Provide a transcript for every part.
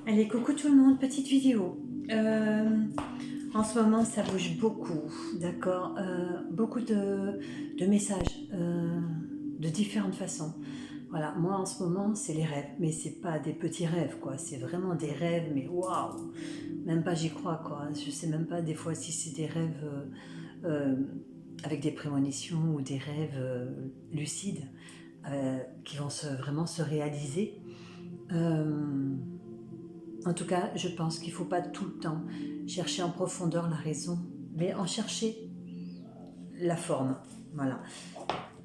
Allez, coucou tout le monde, petite vidéo. En ce moment, ça bouge beaucoup, d'accord. Beaucoup de messages de différentes façons. Voilà, moi en ce moment, c'est les rêves, mais c'est pas des petits rêves, quoi. C'est vraiment des rêves, mais waouh, même pas j'y crois, quoi. Je sais même pas des fois si c'est des rêves euh, avec des prémonitions ou des rêves lucides qui vont vraiment se réaliser. Euh, En tout cas, je pense qu'il ne faut pas tout le temps chercher en profondeur la raison, mais en chercher la forme. Voilà,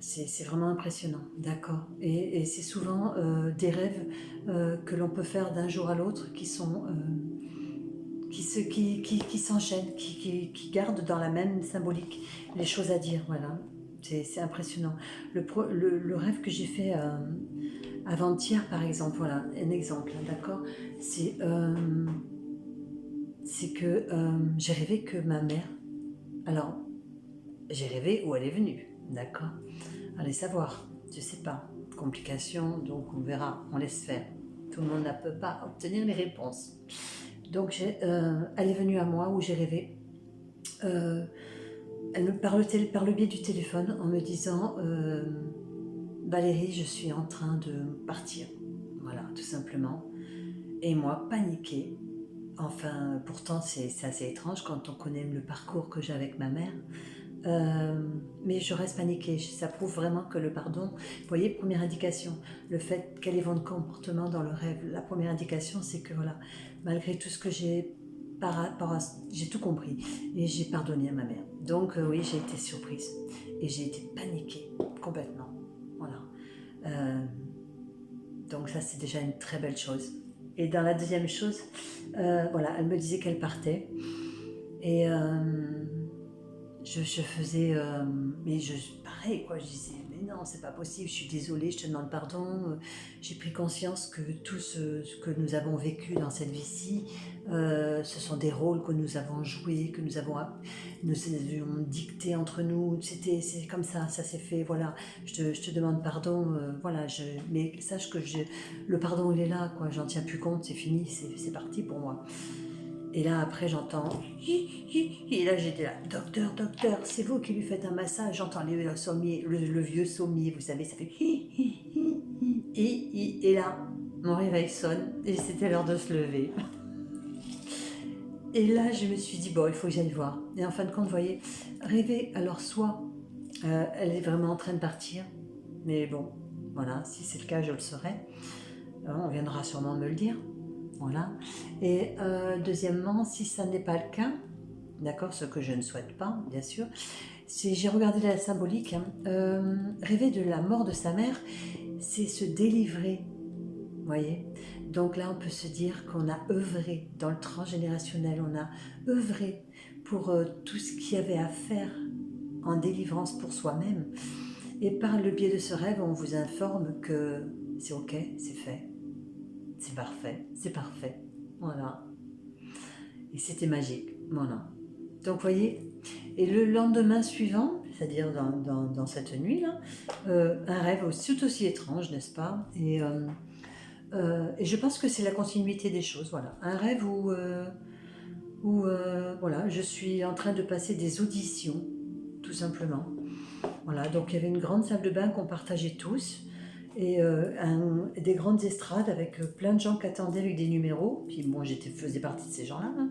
c'est vraiment impressionnant, d'accord. Et c'est souvent des rêves que l'on peut faire d'un jour à l'autre qui sont qui s'enchaînent, qui gardent dans la même symbolique les choses à dire. Voilà, c'est impressionnant. Le rêve que j'ai fait avant-hier, par exemple, voilà, un exemple, hein, d'accord, c'est que j'ai rêvé que ma mère, alors j'ai rêvé où elle est venue, d'accord. Allez savoir, je sais pas, complications, donc on verra, on laisse faire. Tout le monde ne peut pas obtenir les réponses. Donc elle est venue à moi où j'ai rêvé. Elle me parle par le biais du téléphone en me disant Valérie, je suis en train de partir. Voilà, tout simplement. Et moi, paniquée. Enfin, pourtant, c'est assez étrange quand on connaît le parcours que j'ai avec ma mère. Mais je reste paniquée. Ça prouve vraiment que le pardon, vous voyez, première indication, le fait quel est votre comportement dans le rêve, la première indication, c'est que voilà, malgré tout ce que j'ai j'ai tout compris et j'ai pardonné à ma mère. Donc oui, j'ai été surprise et j'ai été paniquée complètement. Voilà. Euh, donc ça, c'est déjà une très belle chose. Et dans la deuxième chose, voilà, elle me disait qu'elle partait. Et je faisais, mais pareil, quoi, je disais, mais non, c'est pas possible, je suis désolée, je te demande pardon. J'ai pris conscience que tout ce que nous avons vécu dans cette vie-ci, ce sont des rôles que nous avons joués, que nous avons dicté entre nous. C'est comme ça s'est fait, voilà. Je te demande pardon, voilà, mais sache que le pardon, il est là, quoi, j'en tiens plus compte, c'est fini, c'est parti pour moi. Et là, après, j'entends. Et là, j'étais là. Docteur, docteur, c'est vous qui lui faites un massage. J'entends le vieux sommier, vous savez, ça fait. Et là, mon réveil sonne et c'était l'heure de se lever. Et là, je me suis dit, bon, il faut que j'aille voir. Et en fin de compte, vous voyez, rêver, alors soit elle est vraiment en train de partir, mais bon, voilà, si c'est le cas, je le saurai. On viendra sûrement me le dire. Voilà. Et deuxièmement, si ça n'est pas le cas, d'accord, ce que je ne souhaite pas, bien sûr, j'ai regardé la symbolique, hein, rêver de la mort de sa mère, c'est se délivrer, vous voyez. Donc là, on peut se dire qu'on a œuvré dans le transgénérationnel, on a œuvré pour tout ce qu'il y avait à faire en délivrance pour soi-même. Et par le biais de ce rêve, on vous informe que c'est ok, c'est fait, c'est parfait, c'est parfait. Voilà. Et c'était magique. Voilà. Donc, vous voyez, et le lendemain suivant, c'est-à-dire dans cette nuit-là, un rêve tout aussi étrange, n'est-ce pas, et je pense que c'est la continuité des choses. Voilà. Un rêve où voilà, je suis en train de passer des auditions, tout simplement. Voilà, donc il y avait une grande salle de bain qu'on partageait tous et des grandes estrades avec plein de gens qui attendaient avec des numéros. Puis moi, faisais partie de ces gens-là, hein,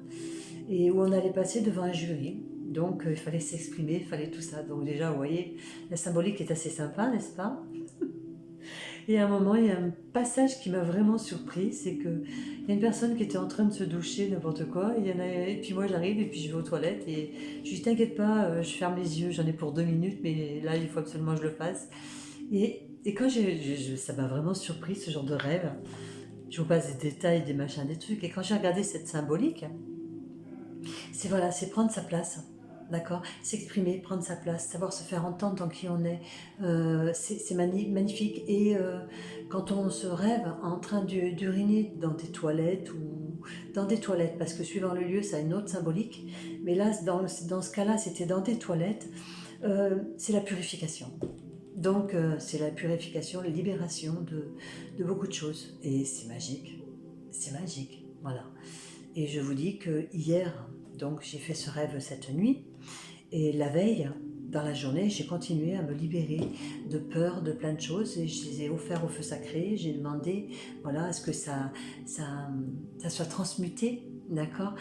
et où on allait passer devant un jury. Donc il fallait s'exprimer, il fallait tout ça. Donc déjà, vous voyez, la symbolique est assez sympa, n'est-ce pas? Et à un moment, il y a un passage qui m'a vraiment surpris, c'est qu'il y a une personne qui était en train de se doucher, n'importe quoi, et puis moi j'arrive, et puis je vais aux toilettes, et je dis t'inquiète pas, je ferme les yeux, j'en ai pour 2 minutes, mais là il faut absolument que je le fasse. Et quand ça m'a vraiment surpris ce genre de rêve, je vous passe des détails, des machins, des trucs, et quand j'ai regardé cette symbolique, c'est voilà, c'est prendre sa place. D'accord, s'exprimer, prendre sa place, savoir se faire entendre dans qui on est, c'est magnifique. Et quand on se rêve en train d'uriner dans des toilettes ou dans des toilettes, parce que suivant le lieu, ça a une autre symbolique, mais là, dans ce cas-là, c'était dans des toilettes, c'est la purification. Donc, c'est la purification, la libération de beaucoup de choses. Et c'est magique, c'est magique. Voilà. Et je vous dis que hier, donc j'ai fait ce rêve cette nuit, et la veille, dans la journée, j'ai continué à me libérer de peur, de plein de choses, et je les ai offerts au feu sacré. J'ai demandé, voilà, à ce que ça soit transmuté, d'accord,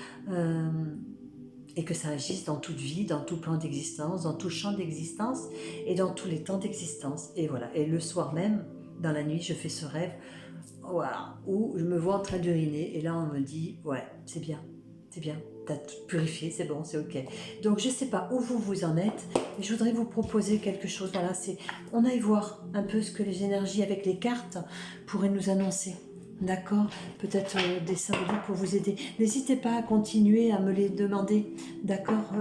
et que ça agisse dans toute vie, dans tout plan d'existence, dans tout champ d'existence, et dans tous les temps d'existence. Et voilà. Et le soir même, dans la nuit, je fais ce rêve, voilà, où je me vois en train d'uriner, et là on me dit, ouais, c'est bien, t'as tout purifié, c'est bon, c'est ok. Donc je sais pas où vous en êtes, mais je voudrais vous proposer quelque chose, voilà, c'est, on aille voir un peu ce que les énergies avec les cartes pourraient nous annoncer, d'accord, peut-être des symboles pour vous aider. N'hésitez pas à continuer à me les demander, d'accord,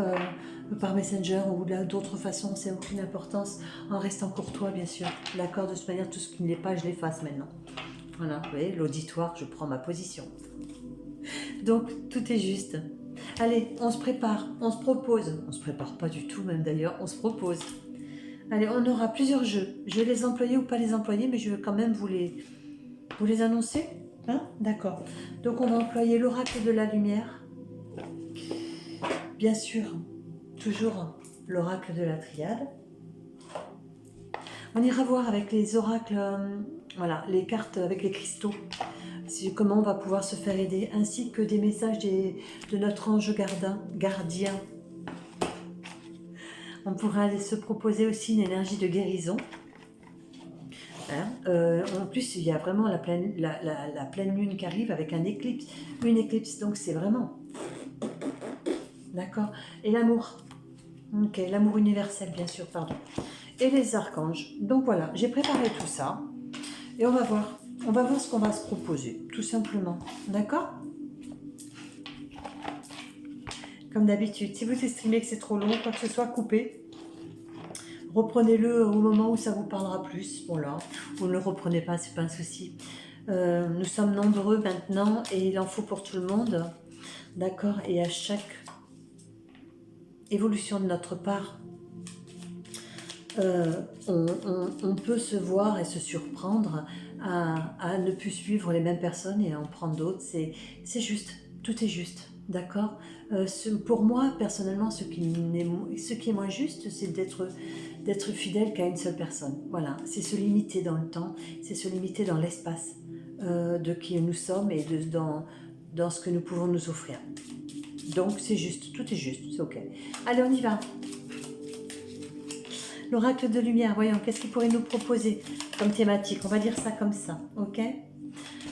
par Messenger ou d'autres façons, c'est aucune importance, en restant courtois bien sûr, d'accord, de toute manière, tout ce qui ne l'est pas, je l'efface maintenant. Voilà, vous voyez, l'auditoire, je prends ma position. Donc, tout est juste. Allez, on se prépare, on se propose. On se prépare pas du tout, même d'ailleurs, on se propose. Allez, on aura plusieurs jeux. Je vais les employer ou pas les employer, mais je vais quand même vous les annoncer. Hein? D'accord. Donc, on va employer l'oracle de la lumière. Bien sûr, toujours l'oracle de la triade. On ira voir avec les oracles, voilà, les cartes avec les cristaux, comment on va pouvoir se faire aider, ainsi que des messages de notre ange gardien. On pourra aller se proposer aussi une énergie de guérison. Hein, en plus, il y a vraiment la pleine lune qui arrive avec une éclipse, donc c'est vraiment... D'accord. Et l'amour. Ok, l'amour universel, bien sûr, pardon. Et les archanges. Donc voilà, j'ai préparé tout ça. Et on va voir. On va voir ce qu'on va se proposer, tout simplement. D'accord? Comme d'habitude, si vous estimez que c'est trop long, quoi que ce soit, coupez. Reprenez-le au moment où ça vous parlera plus. Voilà. Vous ne le reprenez pas, c'est pas un souci. Nous sommes nombreux maintenant et il en faut pour tout le monde. D'accord? Et à chaque évolution de notre part, on peut se voir et se surprendre à ne plus suivre les mêmes personnes et à en prendre d'autres. C'est juste, tout est juste, d'accord. Pour moi, personnellement, ce qui est moins juste, c'est d'être fidèle qu'à une seule personne. Voilà, c'est se limiter dans le temps, c'est se limiter dans l'espace de qui nous sommes et dans ce que nous pouvons nous offrir. Donc c'est juste, tout est juste, c'est ok. Allez, on y va. L'oracle de lumière, voyons, qu'est-ce qu'il pourrait nous proposer comme thématique? On va dire ça comme ça, ok?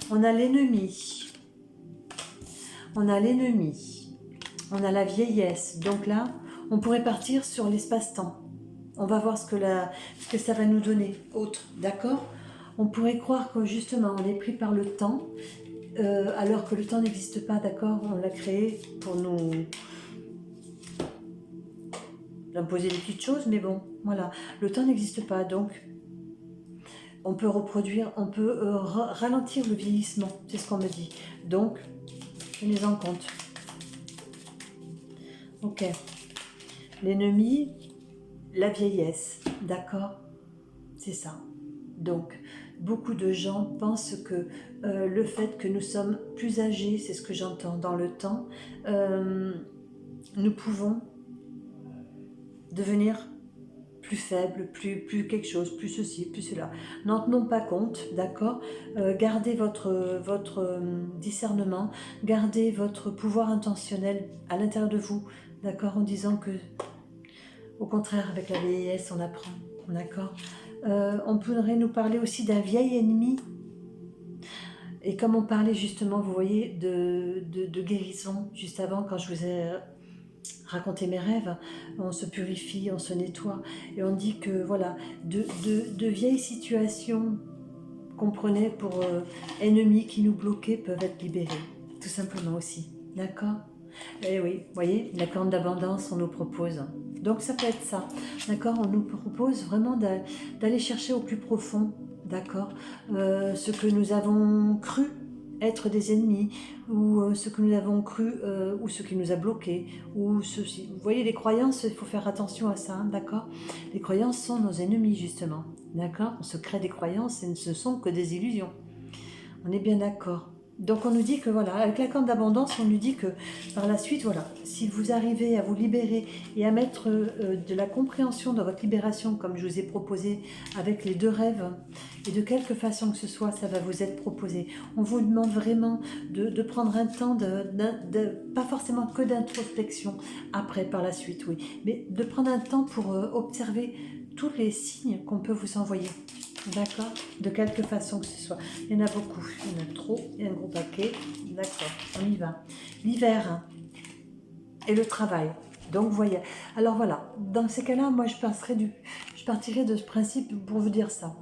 On a l'ennemi. On a l'ennemi. On a la vieillesse. Donc là, on pourrait partir sur l'espace-temps. On va voir ce que ça va nous donner. Autre, d'accord? On pourrait croire que justement, on est pris par le temps, alors que le temps n'existe pas, d'accord? On l'a créé pour nous imposer des petites choses, mais bon, voilà. Le temps n'existe pas, donc on peut reproduire, on peut ralentir le vieillissement, c'est ce qu'on me dit. Donc, tenez en compte. Ok. L'ennemi, la vieillesse, d'accord? C'est ça. Donc, beaucoup de gens pensent que le fait que nous sommes plus âgés, c'est ce que j'entends dans le temps, nous pouvons devenir plus faible, plus quelque chose, plus ceci, plus cela. N'en tenons pas compte, d'accord? Gardez votre discernement, gardez votre pouvoir intentionnel à l'intérieur de vous, d'accord? En disant que, au contraire, avec la vieillesse, on apprend, d'accord? On pourrait nous parler aussi d'un vieil ennemi. Et comme on parlait justement, vous voyez, de guérison, juste avant, quand je vous ai raconté mes rêves, on se purifie, on se nettoie, et on dit que, voilà, de vieilles situations qu'on prenait pour ennemis qui nous bloquaient peuvent être libérées, tout simplement aussi, d'accord? Et oui, vous voyez, la corne d'abondance, on nous propose. Donc ça peut être ça, d'accord? On nous propose vraiment d'aller chercher au plus profond, d'accord? Ce que nous avons cru être des ennemis, ou ce que nous avons cru, ou ce qui nous a bloqués, ou ceci. Vous voyez, les croyances, il faut faire attention à ça, hein, d'accord? Les croyances sont nos ennemis, justement, d'accord? On se crée des croyances et ce ne sont que des illusions. On est bien d'accord. Donc on nous dit que voilà, avec la corde d'abondance, on nous dit que par la suite, voilà, si vous arrivez à vous libérer et à mettre de la compréhension dans votre libération, comme je vous ai proposé avec les 2 rêves, et de quelque façon que ce soit, ça va vous être proposé. On vous demande vraiment de prendre un temps, pas forcément que d'introspection, après, par la suite, oui, mais de prendre un temps pour observer tous les signes qu'on peut vous envoyer. D'accord? De quelque façon que ce soit. Il y en a beaucoup, il y en a trop, il y a un gros paquet. D'accord, on y va. L'hiver hein, et le travail. Donc, voyez. Alors voilà, dans ces cas-là, moi je partirais de ce principe pour vous dire ça.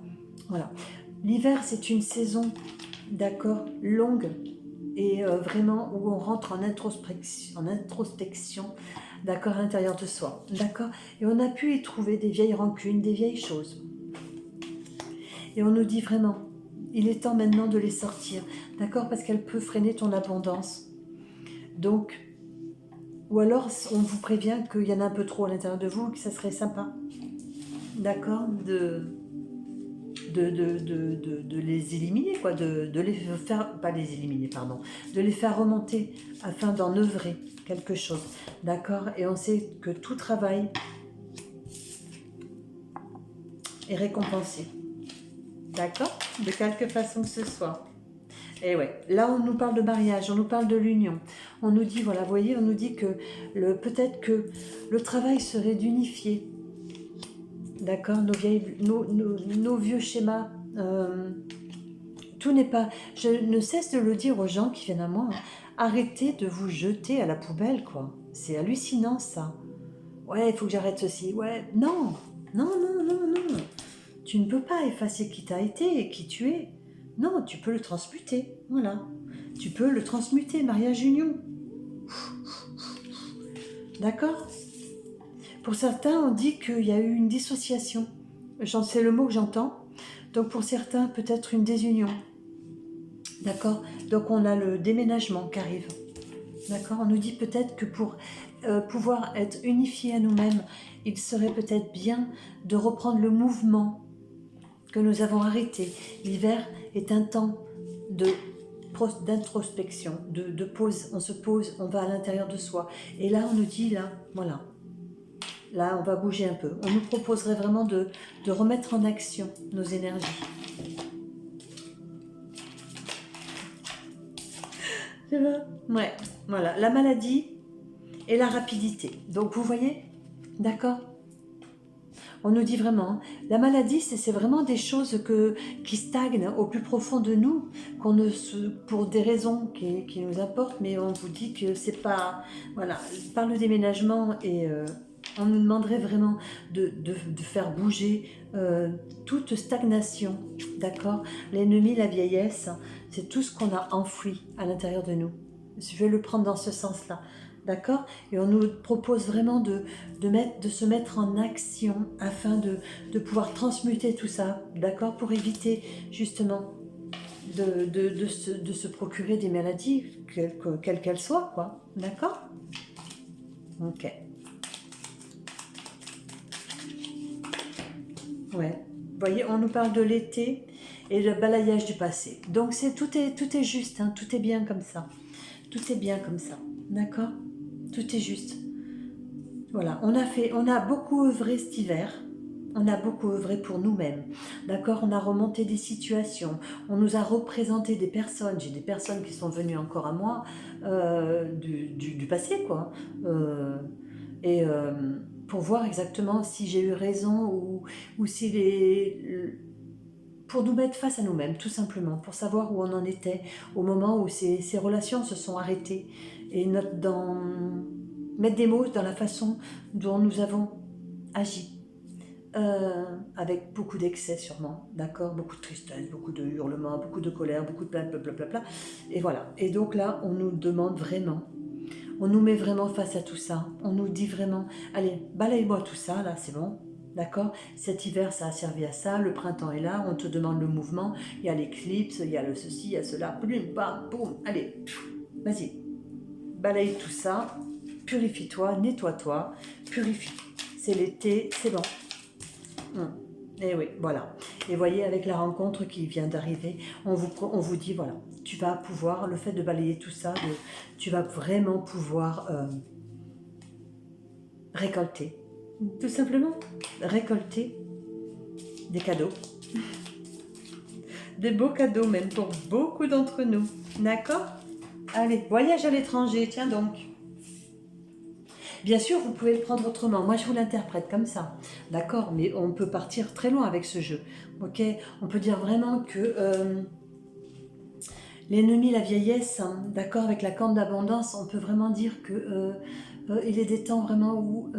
Voilà. L'hiver, c'est une saison, d'accord, longue et vraiment où on rentre en introspection, d'accord, à l'intérieur de soi. D'accord? Et on a pu y trouver des vieilles rancunes, des vieilles choses. Et on nous dit vraiment, il est temps maintenant de les sortir, d'accord? Parce qu'elle peut freiner ton abondance. Donc, ou alors on vous prévient qu'il y en a un peu trop à l'intérieur de vous, que ça serait sympa, d'accord? De les éliminer, quoi, de les faire, pas les éliminer, pardon, de les faire remonter afin d'en œuvrer quelque chose, d'accord? Et on sait que tout travail est récompensé. D'accord? De quelque façon que ce soit. Et ouais, là on nous parle de mariage, on nous parle de l'union. On nous dit, voilà, vous voyez, on nous dit que peut-être que le travail serait d'unifier. D'accord? Nos vieux schémas. Tout n'est pas... Je ne cesse de le dire aux gens qui viennent à moi. Arrêtez de vous jeter à la poubelle, quoi. C'est hallucinant, ça. Ouais, il faut que j'arrête ceci. Ouais, non. Non, non, non, non. Tu ne peux pas effacer qui t'as été et qui tu es. Non, tu peux le transmuter. Voilà. Tu peux le transmuter, mariage union. D'accord? Pour certains, on dit qu'il y a eu une dissociation. C'est le mot que j'entends. Donc pour certains, peut-être une désunion. D'accord? Donc on a le déménagement qui arrive. D'accord? On nous dit peut-être que pour pouvoir être unifiés à nous-mêmes, il serait peut-être bien de reprendre le mouvement que nous avons arrêté. L'hiver est un temps d'introspection, de pause. On se pose, on va à l'intérieur de soi. Et là, on nous dit, là, voilà. Là, on va bouger un peu. On nous proposerait vraiment de remettre en action nos énergies. C'est vrai? Ouais, voilà. La maladie et la rapidité. Donc, vous voyez? D'accord? On nous dit vraiment, la maladie, c'est vraiment des choses qui stagnent au plus profond de nous, pour des raisons qui nous importent, mais on vous dit que c'est pas... Voilà, par le déménagement, et on nous demanderait vraiment de faire bouger toute stagnation, d'accord? L'ennemi, la vieillesse, c'est tout ce qu'on a enfoui à l'intérieur de nous. Je vais le prendre dans ce sens-là. D'accord? Et on nous propose vraiment de se mettre en action afin de pouvoir transmuter tout ça, d'accord? Pour éviter justement de se procurer des maladies, quelles qu'elles soient, quoi. D'accord? Ok. Ouais. Vous voyez, on nous parle de l'été et le balayage du passé. Donc tout est juste, hein, tout est bien comme ça. Tout est bien comme ça. D'accord? Tout est juste. Voilà, on a beaucoup œuvré cet hiver. On a beaucoup œuvré pour nous-mêmes. D'accord? On a remonté des situations. On nous a représenté des personnes. J'ai des personnes qui sont venues encore à moi du passé, quoi. Pour voir exactement si j'ai eu raison ou si pour nous mettre face à nous-mêmes, tout simplement, pour savoir où on en était au moment où ces relations se sont arrêtées et mettre des mots dans la façon dont nous avons agi, avec beaucoup d'excès sûrement, d'accord, beaucoup de tristesse, beaucoup de hurlements, beaucoup de colère, beaucoup de blablabla, et voilà. Et donc là, on nous demande vraiment, on nous met vraiment face à tout ça, on nous dit vraiment, allez, balaye-moi tout ça, là, c'est bon. D'accord? Cet hiver, ça a servi à ça. Le printemps est là. On te demande le mouvement. Il y a l'éclipse, il y a le ceci, il y a cela. Boum, bam, boum. Allez, vas-y. Balaye tout ça. Purifie-toi, nettoie-toi. Purifie. C'est l'été, c'est bon. Et oui, voilà. Et voyez, avec la rencontre qui vient d'arriver, on vous dit, voilà, tu vas pouvoir, le fait de balayer tout ça, tu vas vraiment pouvoir récolter. Tout simplement, récolter des cadeaux. Des beaux cadeaux même pour beaucoup d'entre nous. D'accord? Allez, voyage à l'étranger, tiens donc. Bien sûr, vous pouvez le prendre autrement. Moi, je vous l'interprète comme ça. D'accord? Mais on peut partir très loin avec ce jeu. Ok? On peut dire vraiment que l'ennemi, la vieillesse, hein, d'accord, avec la corne d'abondance, on peut vraiment dire que il est des temps vraiment où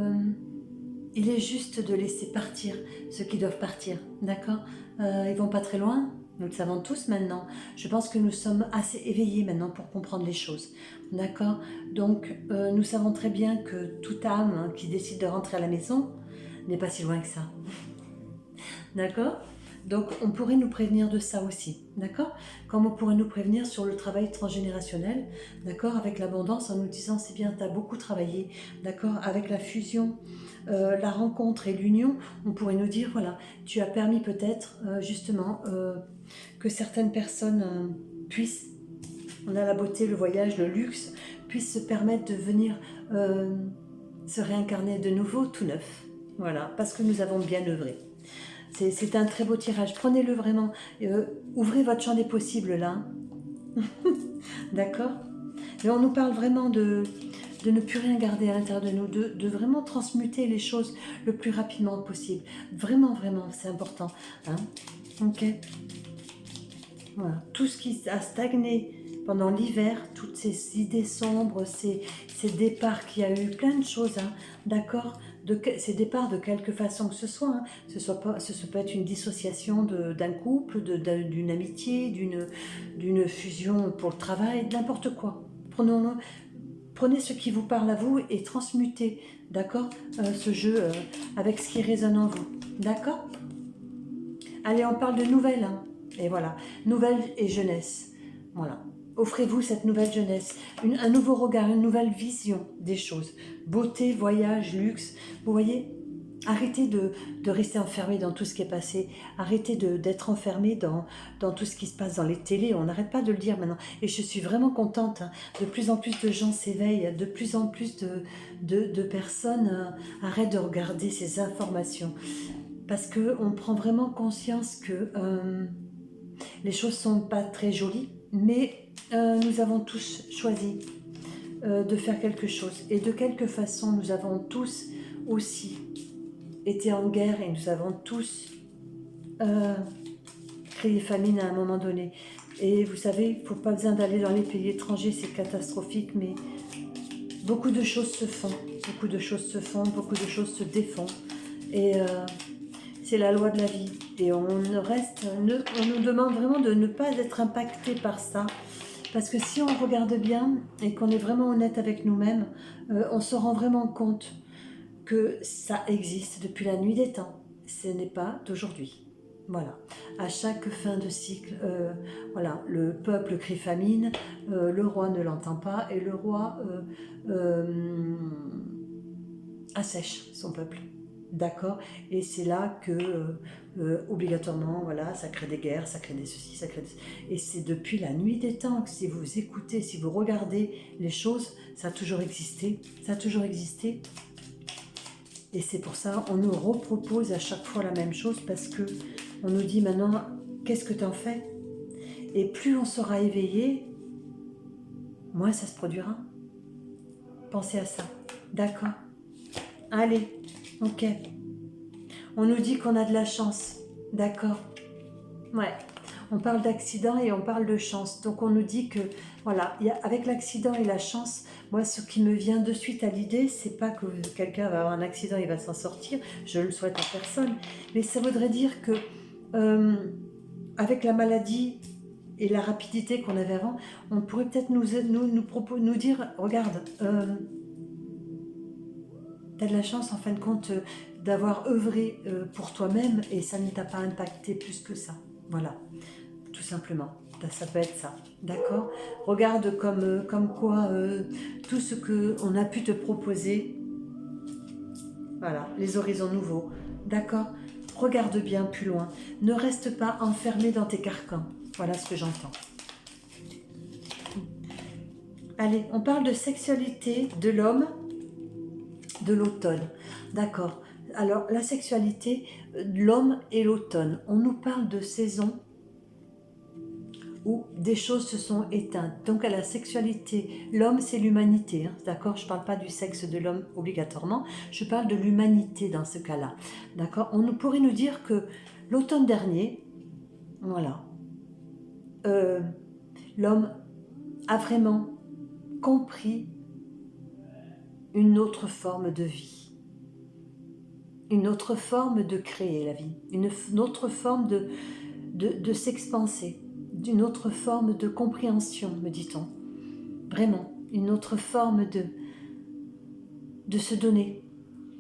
il est juste de laisser partir ceux qui doivent partir. D'accord? Ils vont pas très loin. Nous le savons tous maintenant. Je pense que nous sommes assez éveillés maintenant pour comprendre les choses. D'accord? Donc, nous savons très bien que toute âme hein, qui décide de rentrer à la maison n'est pas si loin que ça. D'accord? Donc, on pourrait nous prévenir de ça aussi. D'accord? Comme on pourrait nous prévenir sur le travail transgénérationnel. D'accord? Avec l'abondance, en nous disant, c'est bien, tu as beaucoup travaillé. D'accord? Avec la fusion, la rencontre et l'union, on pourrait nous dire, voilà, tu as permis peut-être, justement, que certaines personnes puissent, on a la beauté, le voyage, le luxe, puissent se permettre de venir se réincarner de nouveau tout neuf. Voilà, parce que nous avons bien œuvré. C'est un très beau tirage. Prenez-le vraiment. Ouvrez votre champ des possibles là. D'accord? Et on nous parle vraiment de ne plus rien garder à l'intérieur de nous, de vraiment transmuter les choses le plus rapidement possible. Vraiment, vraiment, c'est important. Hein? Ok? Voilà. Tout ce qui a stagné pendant l'hiver, toutes ces idées sombres, ces départs qu'il y a eu, plein de choses, hein, d'accord, ces départs de quelque façon que ce soit, hein, ce peut être une dissociation d'un couple, d'une amitié, d'une fusion pour le travail, n'importe quoi. Prenez ce qui vous parle à vous et transmutez, d'accord, ce jeu avec ce qui résonne en vous, d'accord? Allez, on parle de nouvelles, hein. Et voilà, nouvelle et jeunesse. Voilà, offrez-vous cette nouvelle jeunesse, un nouveau regard, une nouvelle vision des choses. Beauté, voyage, luxe. Vous voyez, arrêtez de rester enfermé dans tout ce qui est passé. Arrêtez d'être enfermé dans tout ce qui se passe dans les télés. On n'arrête pas de le dire maintenant. Et je suis vraiment contente. Hein. De plus en plus de gens s'éveillent. De plus en plus de personnes arrêtent de regarder ces informations. Parce qu'on prend vraiment conscience que les choses ne sont pas très jolies, mais nous avons tous choisi de faire quelque chose. Et de quelque façon, nous avons tous aussi été en guerre et nous avons tous créé famine à un moment donné. Et vous savez, il ne faut pas besoin d'aller dans les pays étrangers, c'est catastrophique, mais beaucoup de choses se font. Beaucoup de choses se font, beaucoup de choses se défont. Et c'est la loi de la vie. Et on nous demande vraiment de ne pas être impacté par ça. Parce que si on regarde bien et qu'on est vraiment honnête avec nous-mêmes, on se rend vraiment compte que ça existe depuis la nuit des temps. Ce n'est pas d'aujourd'hui. Voilà. À chaque fin de cycle, voilà, le peuple crie famine, le roi ne l'entend pas et le roi assèche son peuple. D'accord? Et c'est là que, obligatoirement, voilà, ça crée des guerres, ça crée des ceci, ça crée des... Et c'est depuis la nuit des temps que si vous écoutez, si vous regardez les choses, ça a toujours existé. Ça a toujours existé. Et c'est pour ça on nous repropose à chaque fois la même chose parce que on nous dit maintenant, qu'est-ce que tu en fais? Et plus on sera éveillé, moins ça se produira. Pensez à ça. D'accord? Allez. Ok. On nous dit qu'on a de la chance. D'accord. Ouais. On parle d'accident et on parle de chance. Donc on nous dit que, voilà, avec l'accident et la chance, moi ce qui me vient de suite à l'idée, c'est pas que quelqu'un va avoir un accident et va s'en sortir, je le souhaite à personne, mais ça voudrait dire que avec la maladie et la rapidité qu'on avait avant, on pourrait peut-être nous dire, regarde, tu as de la chance en fin de compte d'avoir œuvré pour toi-même et ça ne t'a pas impacté plus que ça. Voilà, tout simplement. Ça peut être ça, d'accord? Regarde comme quoi tout ce qu'on a pu te proposer, voilà, les horizons nouveaux, d'accord? Regarde bien plus loin. Ne reste pas enfermé dans tes carcans. Voilà ce que j'entends. Allez, on parle de sexualité de l'homme de l'automne. D'accord. Alors, la sexualité de l'homme et l'automne. On nous parle de saison où des choses se sont éteintes. Donc à la sexualité, l'homme c'est l'humanité, hein, d'accord? Je ne parle pas du sexe de l'homme obligatoirement, je parle de l'humanité dans ce cas-là, d'accord? On pourrait nous dire que l'automne dernier, voilà, l'homme a vraiment compris une autre forme de vie, une autre forme de créer la vie, une autre forme de s'expanser, d'une autre forme de compréhension, me dit-on. Vraiment, une autre forme de se donner.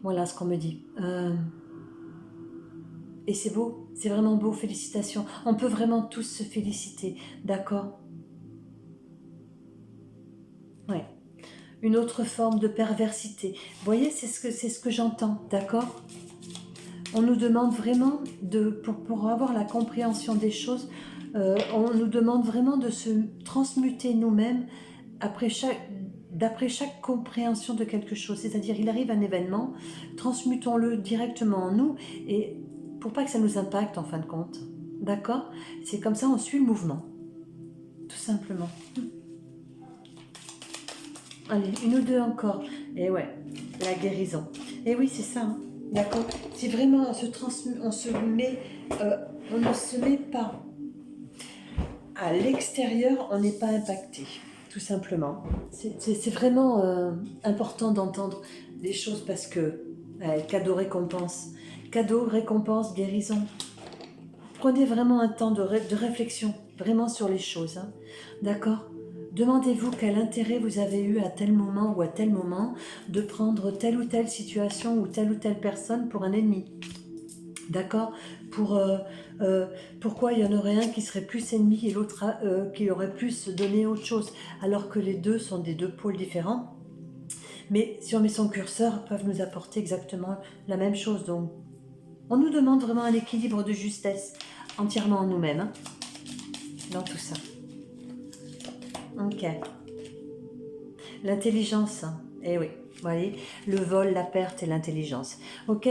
Voilà ce qu'on me dit. Et c'est beau, c'est vraiment beau, félicitations. On peut vraiment tous se féliciter, d'accord? Ouais. Une autre forme de perversité. Vous voyez, c'est ce que j'entends, d'accord? On nous demande vraiment, pour avoir la compréhension des choses, on nous demande vraiment de se transmuter nous-mêmes d'après chaque compréhension de quelque chose. C'est-à-dire, il arrive un événement, transmutons-le directement en nous, et pour pas que ça nous impacte en fin de compte. D'accord? C'est comme ça, on suit le mouvement. Tout simplement. Allez, une ou deux encore. Et ouais, la guérison. Et oui, c'est ça. Hein. D'accord? Si vraiment on se met, on ne se met pas à l'extérieur, on n'est pas impacté, tout simplement. C'est vraiment important d'entendre les choses parce que cadeau récompense, guérison. Prenez vraiment un temps de réflexion, vraiment sur les choses, hein. D'accord? Demandez-vous quel intérêt vous avez eu à tel moment ou à tel moment de prendre telle ou telle situation ou telle personne pour un ennemi. D'accord? Pourquoi il y en aurait un qui serait plus ennemi et l'autre qui aurait plus donné autre chose, alors que les deux sont des deux pôles différents. Mais si on met son curseur, ils peuvent nous apporter exactement la même chose. Donc, on nous demande vraiment un équilibre de justesse entièrement en nous-mêmes, hein, dans tout ça. Ok. L'intelligence, hein. Eh oui, vous voyez, le vol, la perte et l'intelligence. Ok,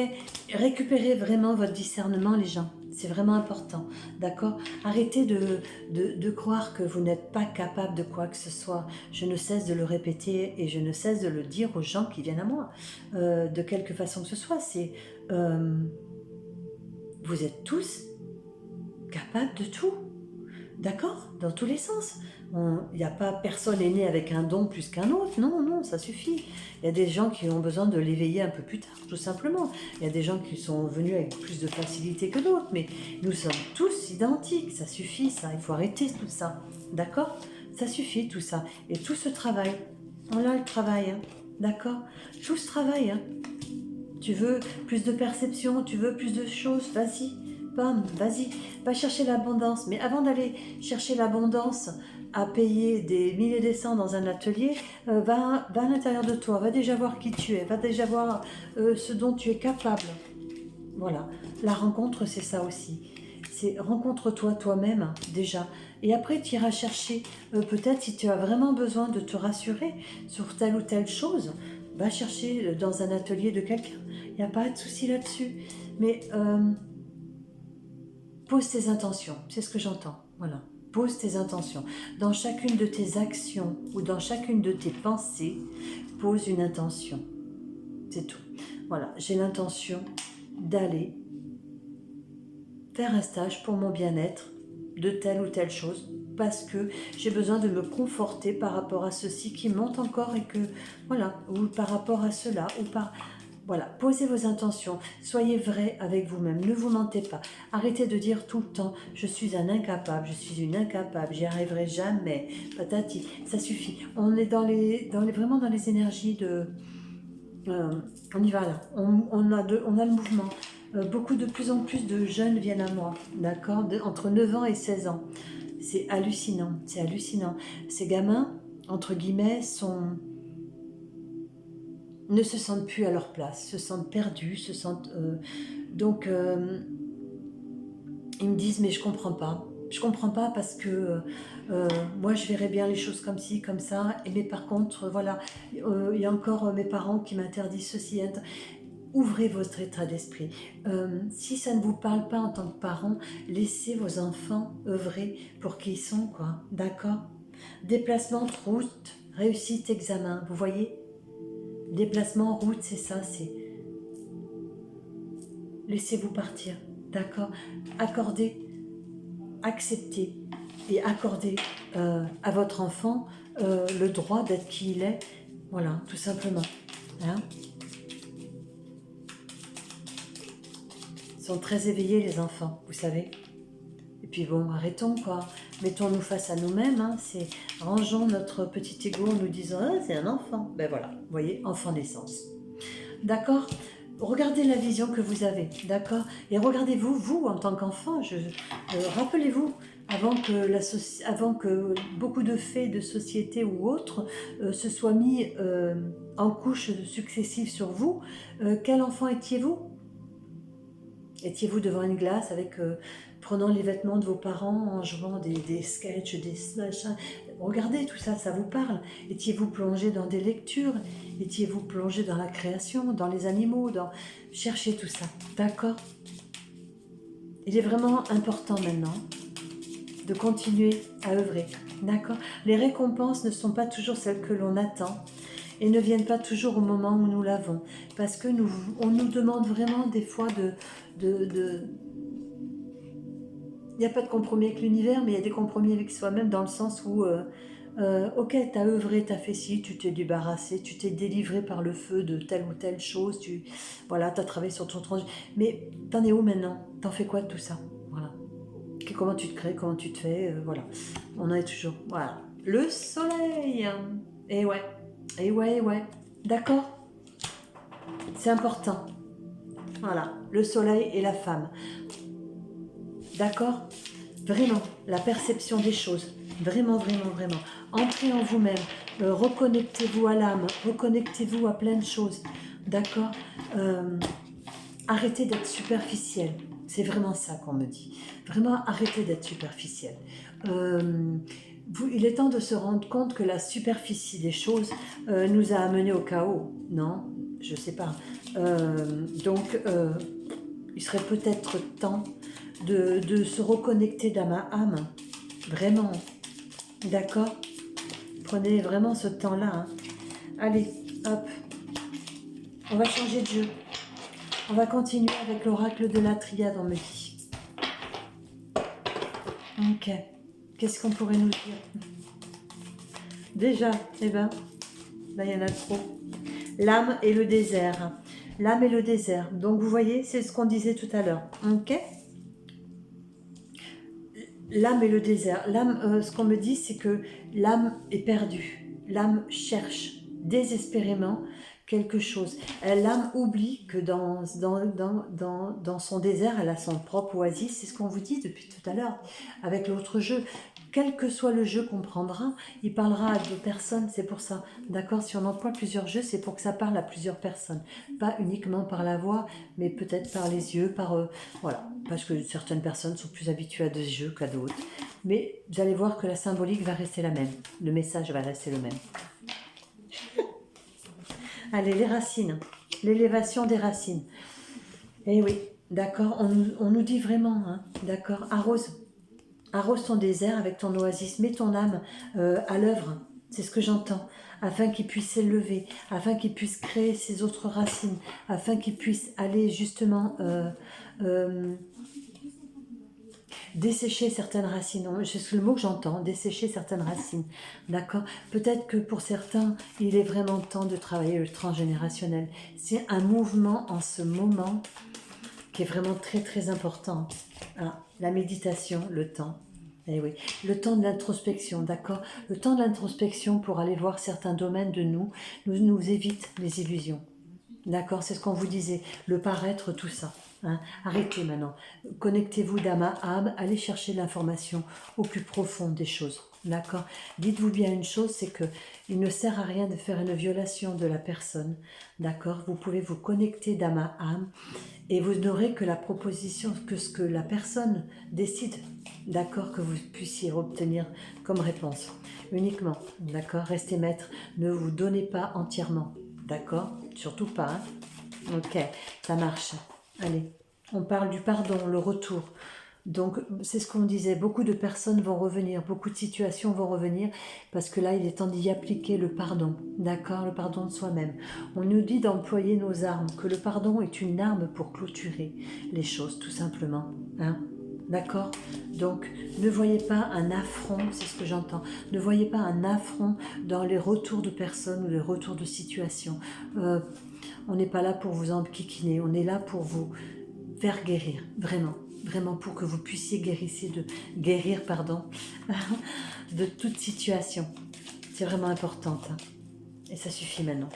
récupérez vraiment votre discernement, les gens. C'est vraiment important, d'accord? Arrêtez de croire que vous n'êtes pas capable de quoi que ce soit. Je ne cesse de le répéter et je ne cesse de le dire aux gens qui viennent à moi. De quelque façon que ce soit, c'est... vous êtes tous capables de tout. D'accord? Dans tous les sens. Il n'y a pas personne est né avec un don plus qu'un autre. Non, non, ça suffit. Il y a des gens qui ont besoin de l'éveiller un peu plus tard, tout simplement. Il y a des gens qui sont venus avec plus de facilité que d'autres. Mais nous sommes tous identiques. Ça suffit, ça. Il faut arrêter tout ça. D'accord? Ça suffit, tout ça. Et tout ce travail, on a le travail. Hein. D'accord? Tout ce travail. Hein. Tu veux plus de perception, tu veux plus de choses, vas-y. Bam, vas-y, va chercher l'abondance. Mais avant d'aller chercher l'abondance, à payer des milliers des cents dans un atelier, va à l'intérieur de toi, va déjà voir qui tu es, va déjà voir ce dont tu es capable. Voilà, la rencontre c'est ça aussi. C'est rencontre-toi toi-même déjà. Et après tu iras chercher, peut-être si tu as vraiment besoin de te rassurer sur telle ou telle chose, va chercher dans un atelier de quelqu'un. Il n'y a pas de souci là-dessus. Mais... pose tes intentions, c'est ce que j'entends, voilà. Pose tes intentions. Dans chacune de tes actions ou dans chacune de tes pensées, pose une intention. C'est tout. Voilà, j'ai l'intention d'aller faire un stage pour mon bien-être de telle ou telle chose parce que j'ai besoin de me conforter par rapport à ceci qui monte encore et que, voilà, ou par rapport à cela, ou par... Voilà, posez vos intentions, soyez vrai avec vous-même, ne vous mentez pas. Arrêtez de dire tout le temps, je suis un incapable, je suis une incapable, j'y arriverai jamais, patati, ça suffit. On est vraiment dans les énergies de... on y va là, on a le mouvement. De plus en plus de jeunes viennent à moi, d'accord, entre 9 ans et 16 ans. C'est hallucinant, c'est hallucinant. Ces gamins, entre guillemets, ne se sentent plus à leur place, se sentent perdus, ils me disent mais je comprends pas, je comprends pas parce que moi je verrais bien les choses comme ci, comme ça, mais par contre, voilà, il y a encore mes parents qui m'interdisent ceci. Ouvrez votre état d'esprit. Si ça ne vous parle pas en tant que parent, laissez vos enfants œuvrer pour qui ils sont, quoi. D'accord? Déplacement, route, réussite, examen. Vous voyez? Déplacement, route, c'est ça, c'est... Laissez-vous partir. D'accord? Accordez, acceptez et accordez à votre enfant le droit d'être qui il est. Voilà, tout simplement. Hein? Ils sont très éveillés, les enfants, vous savez. Et puis bon, arrêtons, quoi. Mettons-nous face à nous-mêmes. Hein. Rangeons notre petit ego en nous disant « Ah, c'est un enfant ». Ben voilà, vous voyez, enfant naissance. D'accord? Regardez la vision que vous avez, d'accord? Et regardez-vous, vous, en tant qu'enfant, rappelez-vous, avant que beaucoup de faits de société ou autres se soient mis en couches successives sur vous, quel enfant étiez-vous? Étiez-vous devant une glace avec prenant les vêtements de vos parents, en jouant des sketchs, des machins? Regardez tout ça, ça vous parle. Étiez-vous plongé dans des lectures? Étiez-vous plongé dans la création, dans les animaux, cherchez tout ça, d'accord? Il est vraiment important maintenant de continuer à œuvrer, d'accord? Les récompenses ne sont pas toujours celles que l'on attend et ne viennent pas toujours au moment où nous l'avons, parce que on nous demande vraiment des fois il n'y a pas de compromis avec l'univers, mais il y a des compromis avec soi-même dans le sens où, ok, tu as œuvré, tu as fait ci, tu t'es débarrassé, tu t'es délivré par le feu de telle ou telle chose, voilà, tu as travaillé sur ton transit, mais t'en es où maintenant? T'en fais quoi de tout ça? Voilà. Comment tu te crées, comment tu te fais, voilà. On en est toujours, voilà. Le soleil. Et ouais, et ouais, et ouais. D'accord? C'est important. Voilà, le soleil et la femme. D'accord? Vraiment, la perception des choses. Vraiment, vraiment, vraiment. Entrez en vous-même. Reconnectez-vous à l'âme. Reconnectez-vous à plein de choses. D'accord? Arrêtez d'être superficiel. C'est vraiment ça qu'on me dit. Vraiment, arrêtez d'être superficiel. Il est temps de se rendre compte que la superficie des choses nous a amenés au chaos. Non? Je ne sais pas. Donc, il serait peut-être temps de se reconnecter d'âme à âme. Vraiment. D'accord? Prenez vraiment ce temps-là. Hein. Allez, hop. On va changer de jeu. On va continuer avec l'oracle de la triade, on me dit. Ok. Qu'est-ce qu'on pourrait nous dire? Déjà, eh ben, là, il y en a trop. L'âme et le désert. L'âme et le désert. Donc, vous voyez, c'est ce qu'on disait tout à l'heure. Ok? L'âme et le désert. L'âme, ce qu'on me dit, c'est que l'âme est perdue. L'âme cherche désespérément quelque chose. L'âme oublie que dans son désert, elle a son propre oasis. C'est ce qu'on vous dit depuis tout à l'heure avec l'autre jeu. Quel que soit le jeu qu'on prendra, il parlera à deux personnes, c'est pour ça. D'accord? Si on emploie plusieurs jeux, c'est pour que ça parle à plusieurs personnes. Pas uniquement par la voix, mais peut-être par les yeux, voilà. Parce que certaines personnes sont plus habituées à des jeux qu'à d'autres. Mais vous allez voir que la symbolique va rester la même. Le message va rester le même. Allez, les racines. L'élévation des racines. Eh oui, d'accord, on nous dit vraiment, hein, d'accord, arrose ton désert avec ton oasis, mets ton âme à l'œuvre, c'est ce que j'entends, afin qu'il puisse s'élever, afin qu'il puisse créer ses autres racines, afin qu'il puisse aller justement dessécher certaines racines, c'est le mot que j'entends, dessécher certaines racines, d'accord? Peut-être que pour certains, il est vraiment temps de travailler le transgénérationnel. C'est un mouvement en ce moment qui est vraiment très très important. Ah, la méditation, le temps. Eh oui, le temps de l'introspection, d'accord? Le temps de l'introspection pour aller voir certains domaines de nous évite les illusions. D'accord, c'est ce qu'on vous disait, le paraître, tout ça. Hein. Arrêtez maintenant, connectez-vous d'âme à âme, allez chercher l'information au plus profond des choses. D'accord? Dites-vous bien une chose, c'est que il ne sert à rien de faire une violation de la personne. D'accord? Vous pouvez vous connecter d'âme à âme et vous n'aurez que la proposition, que ce que la personne décide. D'accord? Que vous puissiez obtenir comme réponse. Uniquement. D'accord? Restez maître. Ne vous donnez pas entièrement. D'accord? Surtout pas. Hein? Ok, ça marche. Allez, on parle du pardon, le retour. Donc, c'est ce qu'on disait, beaucoup de personnes vont revenir, beaucoup de situations vont revenir, parce que là, il est temps d'y appliquer le pardon, d'accord, le pardon de soi-même. On nous dit d'employer nos armes, que le pardon est une arme pour clôturer les choses, tout simplement. Hein, d'accord? Donc, ne voyez pas un affront, c'est ce que j'entends, ne voyez pas un affront dans les retours de personnes ou les retours de situations. On n'est pas là pour vous enquiquiner, on est là pour vous faire guérir, vraiment. Vraiment pour que vous puissiez guérir de toute situation. C'est vraiment important. Hein. Et ça suffit maintenant.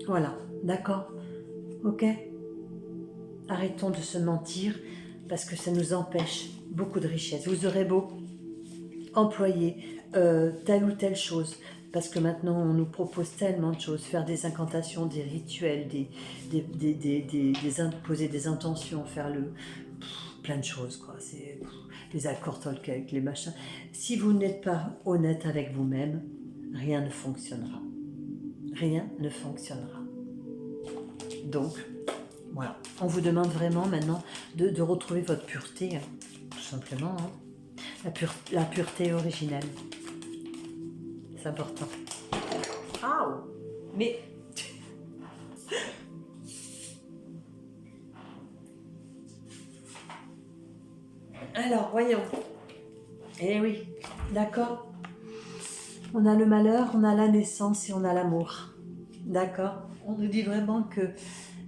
Voilà, d'accord? Ok? Arrêtons de se mentir parce que ça nous empêche beaucoup de richesse. Vous aurez beau employer telle ou telle chose, parce que maintenant on nous propose tellement de choses, faire des incantations, des rituels, poser des intentions, faire plein de choses, quoi. C'est les accords Tolkien, les machins. Si vous n'êtes pas honnête avec vous-même, rien ne fonctionnera. Rien ne fonctionnera. Donc, voilà. On vous demande vraiment maintenant de retrouver votre pureté, hein, tout simplement. Hein. La pureté originelle. C'est important. Ah, mais... Alors, voyons. Eh oui, d'accord. On a le malheur, on a la naissance et on a l'amour. D'accord? On nous dit vraiment que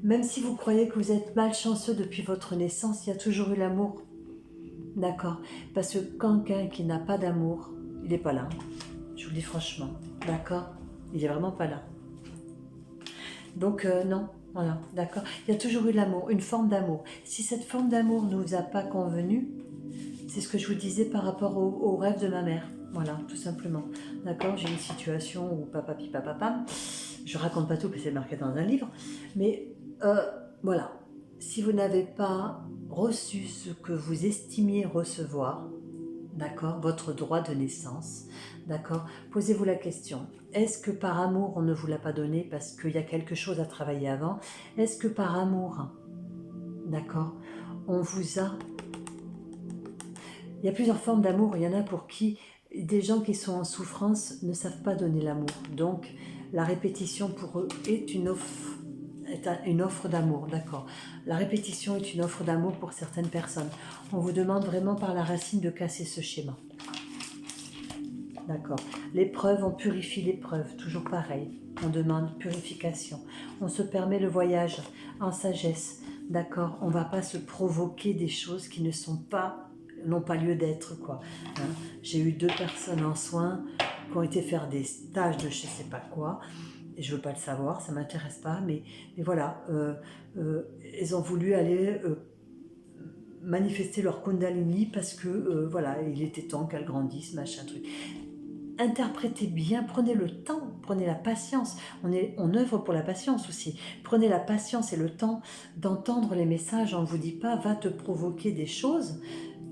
même si vous croyez que vous êtes malchanceux depuis votre naissance, il y a toujours eu l'amour. D'accord? Parce que quelqu'un qui n'a pas d'amour, il n'est pas là. Je vous le dis franchement. D'accord? Il n'est vraiment pas là. Donc non, voilà, d'accord. Il y a toujours eu l'amour, une forme d'amour. Si cette forme d'amour ne vous a pas convenu, c'est ce que je vous disais par rapport au rêve de ma mère. Voilà, tout simplement. D'accord, j'ai une situation où papa, je raconte pas tout parce que c'est marqué dans un livre, mais voilà. Si vous n'avez pas reçu ce que vous estimiez recevoir, d'accord, votre droit de naissance, d'accord, posez-vous la question. Est-ce que par amour, on ne vous l'a pas donné parce qu'il y a quelque chose à travailler avant? Est-ce que par amour, d'accord, on vous a... Il y a plusieurs formes d'amour. Il y en a pour qui des gens qui sont en souffrance ne savent pas donner l'amour. Donc, la répétition pour eux est une offre d'amour, d'accord. La répétition est une offre d'amour pour certaines personnes. On vous demande vraiment par la racine de casser ce schéma. D'accord. L'épreuve, on purifie l'épreuve, toujours pareil. On demande purification. On se permet le voyage en sagesse. D'accord. On ne va pas se provoquer des choses qui n'ont pas lieu d'être, quoi. Hein. J'ai eu 2 personnes en soins qui ont été faire des stages de je ne sais pas quoi. Et je ne veux pas le savoir, ça ne m'intéresse pas. Mais voilà, elles ont voulu aller... manifester leur Kundalini parce que voilà, il était temps qu'elles grandissent, machin truc. Interprétez bien, prenez le temps, prenez la patience. On œuvre pour la patience aussi. Prenez la patience et le temps d'entendre les messages. On ne vous dit pas va te provoquer des choses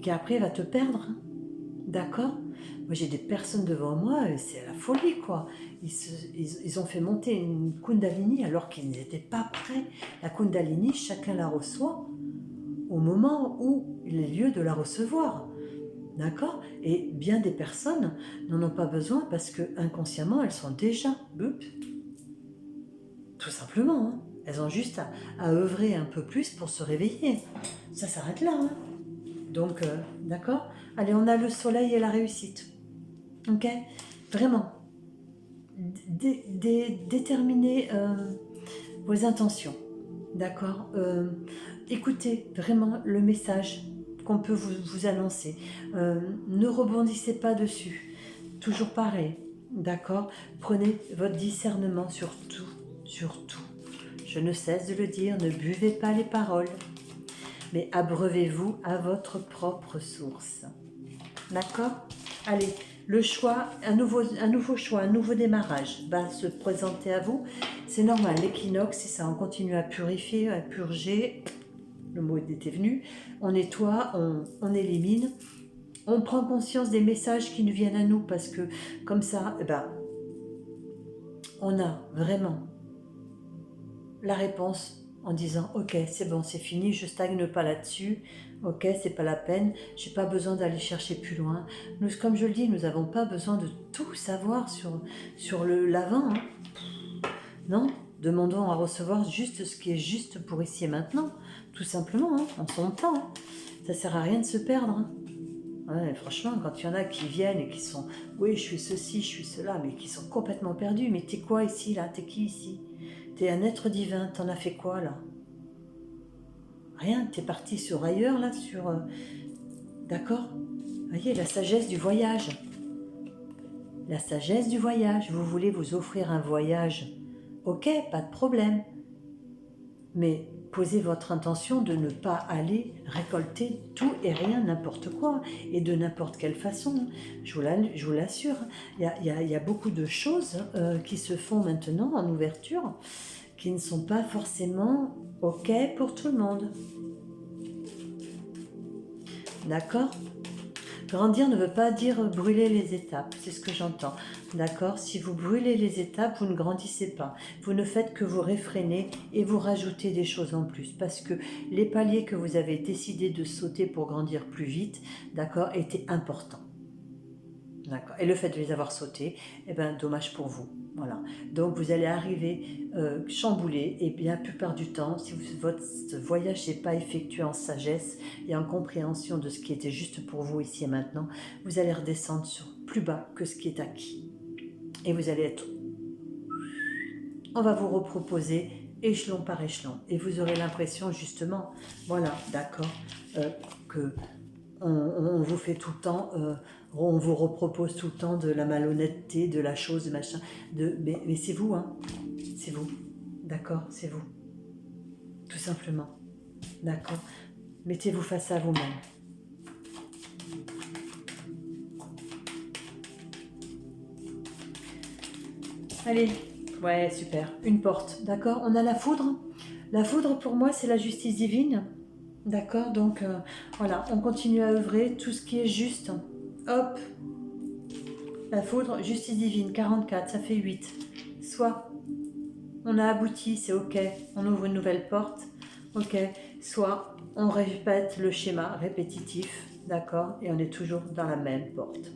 qui après va te perdre. D'accord? Moi j'ai des personnes devant moi, c'est la folie quoi. Ils ont fait monter une Kundalini alors qu'ils n'étaient pas prêts. La Kundalini, chacun la reçoit au moment où il est lieu de la recevoir. D'accord? Et bien des personnes n'en ont pas besoin parce que inconsciemment elles sont déjà tout simplement. Hein. Elles ont juste à œuvrer un peu plus pour se réveiller. Ça s'arrête là. Hein. Donc, d'accord? Allez, on a le soleil et la réussite. Ok? Vraiment. Déterminez vos intentions. D'accord? Écoutez vraiment le message qu'on peut vous annoncer. Ne rebondissez pas dessus. Toujours pareil. D'accord? Prenez votre discernement sur tout. Sur tout. Je ne cesse de le dire, ne buvez pas les paroles, mais abreuvez-vous à votre propre source. D'accord? Allez, Le choix, un nouveau choix, un nouveau démarrage va se présenter à vous. C'est normal, l'équinoxe, c'est ça, on continue à purifier, à purger, le mot était venu, on nettoie, on élimine, on prend conscience des messages qui nous viennent à nous, parce que comme ça, eh ben, on a vraiment la réponse en disant « Ok, c'est bon, c'est fini, je stagne pas là-dessus. Ok, c'est pas la peine, j'ai pas besoin d'aller chercher plus loin. » Nous, comme je le dis, nous n'avons pas besoin de tout savoir sur l'avant. Hein. Non, demandons à recevoir juste ce qui est juste pour ici et maintenant. Tout simplement, hein, en son temps. Hein. Ça sert à rien de se perdre. Hein. Ouais, franchement, quand il y en a qui viennent et qui sont « Oui, je suis ceci, je suis cela », mais qui sont complètement perdus. Mais t'es quoi ici, là? T'es qui ici? T'es un être divin, t'en as fait quoi, là? Rien, t'es parti sur ailleurs, là, sur... D'accord? Vous voyez, la sagesse du voyage. La sagesse du voyage. Vous voulez vous offrir un voyage. Ok, pas de problème. Mais posez votre intention de ne pas aller récolter tout et rien, n'importe quoi, et de n'importe quelle façon. Je vous l'assure. Il y a beaucoup de choses qui se font maintenant en ouverture qui ne sont pas forcément ok pour tout le monde. D'accord? Grandir ne veut pas dire brûler les étapes, c'est ce que j'entends. D'accord? Si vous brûlez les étapes, vous ne grandissez pas. Vous ne faites que vous réfréner et vous rajoutez des choses en plus. Parce que les paliers que vous avez décidé de sauter pour grandir plus vite, d'accord, étaient importants. D'accord. Et le fait de les avoir sautés, eh ben, dommage pour vous. Voilà. Donc vous allez arriver chamboulé, et bien la plupart du temps, si votre voyage n'est pas effectué en sagesse et en compréhension de ce qui était juste pour vous ici et maintenant, vous allez redescendre sur plus bas que ce qui est acquis. Et vous allez être... On va vous reproposer échelon par échelon. Et vous aurez l'impression justement, voilà, d'accord, que on vous fait tout le temps... on vous repropose tout le temps de la malhonnêteté, de la chose, de machin. Mais c'est vous, hein. C'est vous. D'accord? C'est vous. Tout simplement. D'accord? Mettez-vous face à vous-même. Allez. Ouais, super. Une porte. D'accord? On a la foudre. La foudre, pour moi, c'est la justice divine. D'accord? Donc, voilà. On continue à œuvrer. Tout ce qui est juste. Hop. La foudre, justice divine, 44, ça fait 8. Soit on a abouti, c'est ok, on ouvre une nouvelle porte, ok. Soit on répète le schéma répétitif, d'accord, et on est toujours dans la même porte.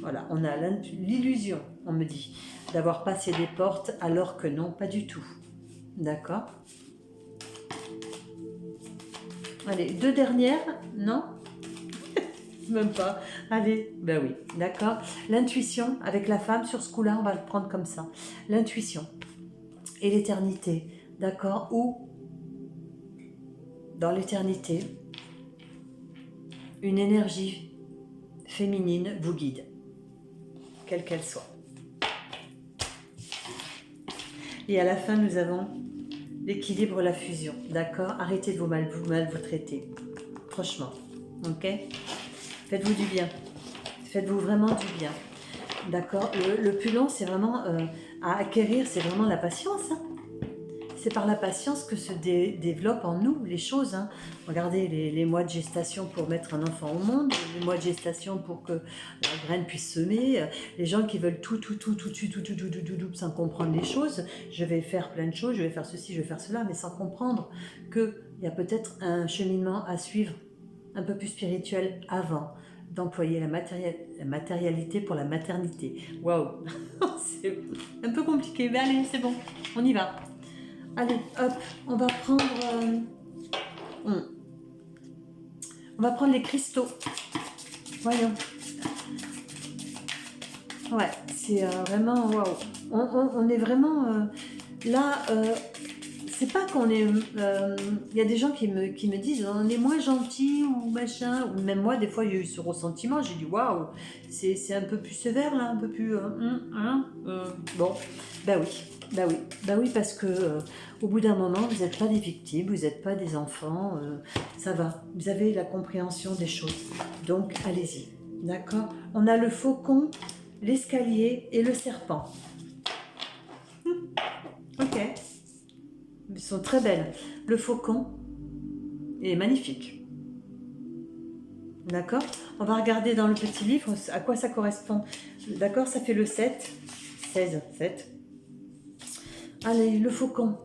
Voilà, on a l'illusion, on me dit, d'avoir passé des portes alors que non, pas du tout. D'accord? Allez, 2 dernières, non? Même pas. Allez, ben oui, d'accord. L'intuition, avec la femme, sur ce coup-là, on va le prendre comme ça. L'intuition et l'éternité, d'accord? Ou, dans l'éternité, une énergie féminine vous guide, quelle qu'elle soit. Et à la fin, nous avons l'équilibre, la fusion, d'accord? Arrêtez de vous mal vous traiter, franchement, ok? Faites-vous du bien. Faites-vous vraiment du bien. D'accord? Le plus long, c'est vraiment à acquérir, c'est vraiment la patience. Hein. C'est par la patience que se développent en nous les choses. Hein. Regardez les mois de gestation pour mettre un enfant au monde, les mois de gestation pour que la graine puisse semer, les gens qui veulent tout sans comprendre les choses. Je vais faire plein de choses, je vais faire ceci, je vais faire cela, mais sans comprendre qu'il y a peut-être un cheminement à suivre un peu plus spirituel avant d'employer la matérialité pour la maternité. Waouh, c'est un peu compliqué, mais allez, c'est bon, on y va. Allez, hop, on va prendre... on va prendre les cristaux. Voyons. Ouais, c'est vraiment... Waouh. On est vraiment... là... c'est pas qu'on est... Il y a des gens qui me disent on est moins gentil ou machin, ou même moi des fois j'ai eu ce ressentiment, j'ai dit waouh, c'est un peu plus sévère là, un peu plus... bon, bah oui, parce que au bout d'un moment vous n'êtes pas des victimes, vous n'êtes pas des enfants, ça va, vous avez la compréhension des choses, donc allez-y, D'accord? On a le faucon, l'escalier et le serpent. Ok. Elles sont très belles. Le faucon est magnifique. D'accord? On va regarder dans le petit livre à quoi ça correspond. D'accord? Ça fait le 7. 16, 7. Allez, le faucon.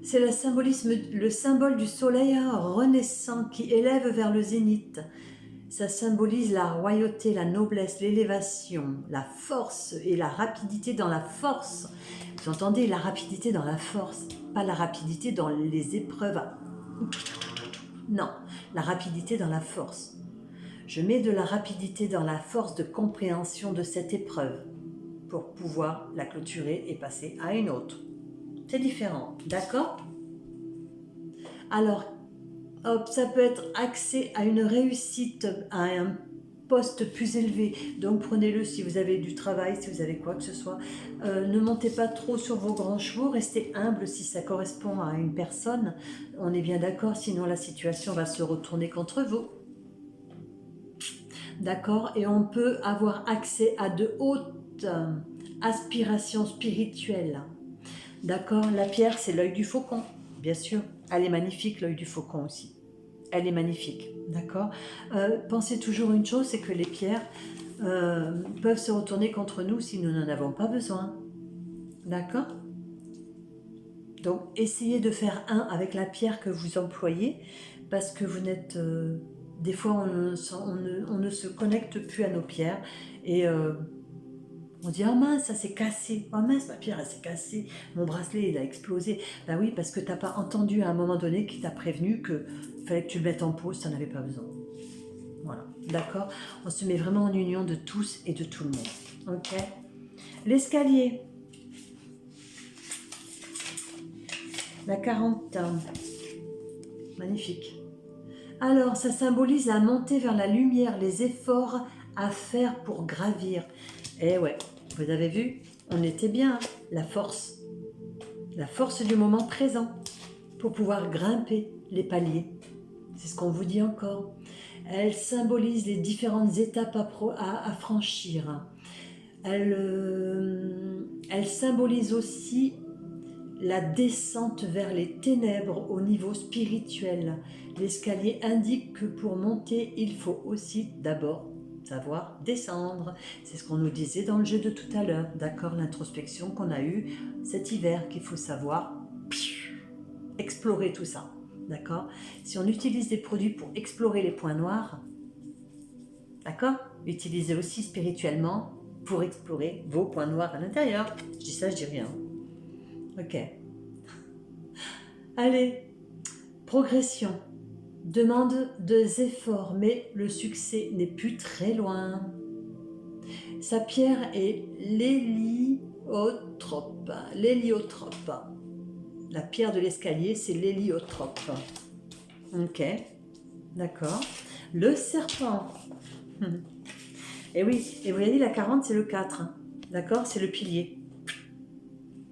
C'est le symbole du soleil renaissant qui élève vers le zénith. Ça symbolise la royauté, la noblesse, l'élévation, la force et la rapidité dans la force. Vous entendez, la rapidité dans la force, pas la rapidité dans les épreuves. Non, la rapidité dans la force. Je mets de la rapidité dans la force de compréhension de cette épreuve pour pouvoir la clôturer et passer à une autre. C'est différent, d'accord? Alors, hop, ça peut être axé à une réussite, à un poste plus élevé. Donc prenez-le si vous avez du travail, si vous avez quoi que ce soit. Ne montez pas trop sur vos grands chevaux, restez humble si ça correspond à une personne. On est bien d'accord, sinon la situation va se retourner contre vous. D'accord? Et on peut avoir accès à de hautes aspirations spirituelles. D'accord? La pierre, c'est l'œil du faucon, bien sûr. Elle est magnifique, l'œil du faucon aussi. Elle est magnifique, d'accord? Pensez toujours une chose, c'est que les pierres peuvent se retourner contre nous si nous n'en avons pas besoin. D'accord? Donc, essayez de faire un avec la pierre que vous employez, parce que vous n'êtes... des fois, on ne se connecte plus à nos pierres, et on dit « Oh mince, ça s'est cassé. Oh mince, ma pierre, elle s'est cassée. Mon bracelet, il a explosé. » Ben oui, parce que tu n'as pas entendu à un moment donné qui t'a prévenu qu'il fallait que tu le mettes en pause, tu n'en avais pas besoin. Voilà, d'accord? On se met vraiment en union de tous et de tout le monde. Ok? L'escalier. La 40. Magnifique. Alors, ça symbolise la montée vers la lumière, les efforts à faire pour gravir. Eh ouais, vous avez vu, on était bien, la force du moment présent pour pouvoir grimper les paliers. C'est ce qu'on vous dit encore. Elle symbolise les différentes étapes à franchir. Elle symbolise aussi la descente vers les ténèbres au niveau spirituel. L'escalier indique que pour monter, il faut aussi d'abord savoir descendre. C'est ce qu'on nous disait dans le jeu de tout à l'heure, d'accord? L'introspection qu'on a eue cet hiver, qu'il faut savoir explorer tout ça, d'accord? Si on utilise des produits pour explorer les points noirs, d'accord? Utilisez aussi spirituellement pour explorer vos points noirs à l'intérieur. Je dis ça, je dis rien. Ok. Allez, progression. Demande des efforts, mais le succès n'est plus très loin. Sa pierre est l'héliotrope. L'héliotrope. La pierre de l'escalier, c'est l'héliotrope. Ok, d'accord. Le serpent. Et oui, et vous avez dit la 40, c'est le 4. D'accord, c'est le pilier.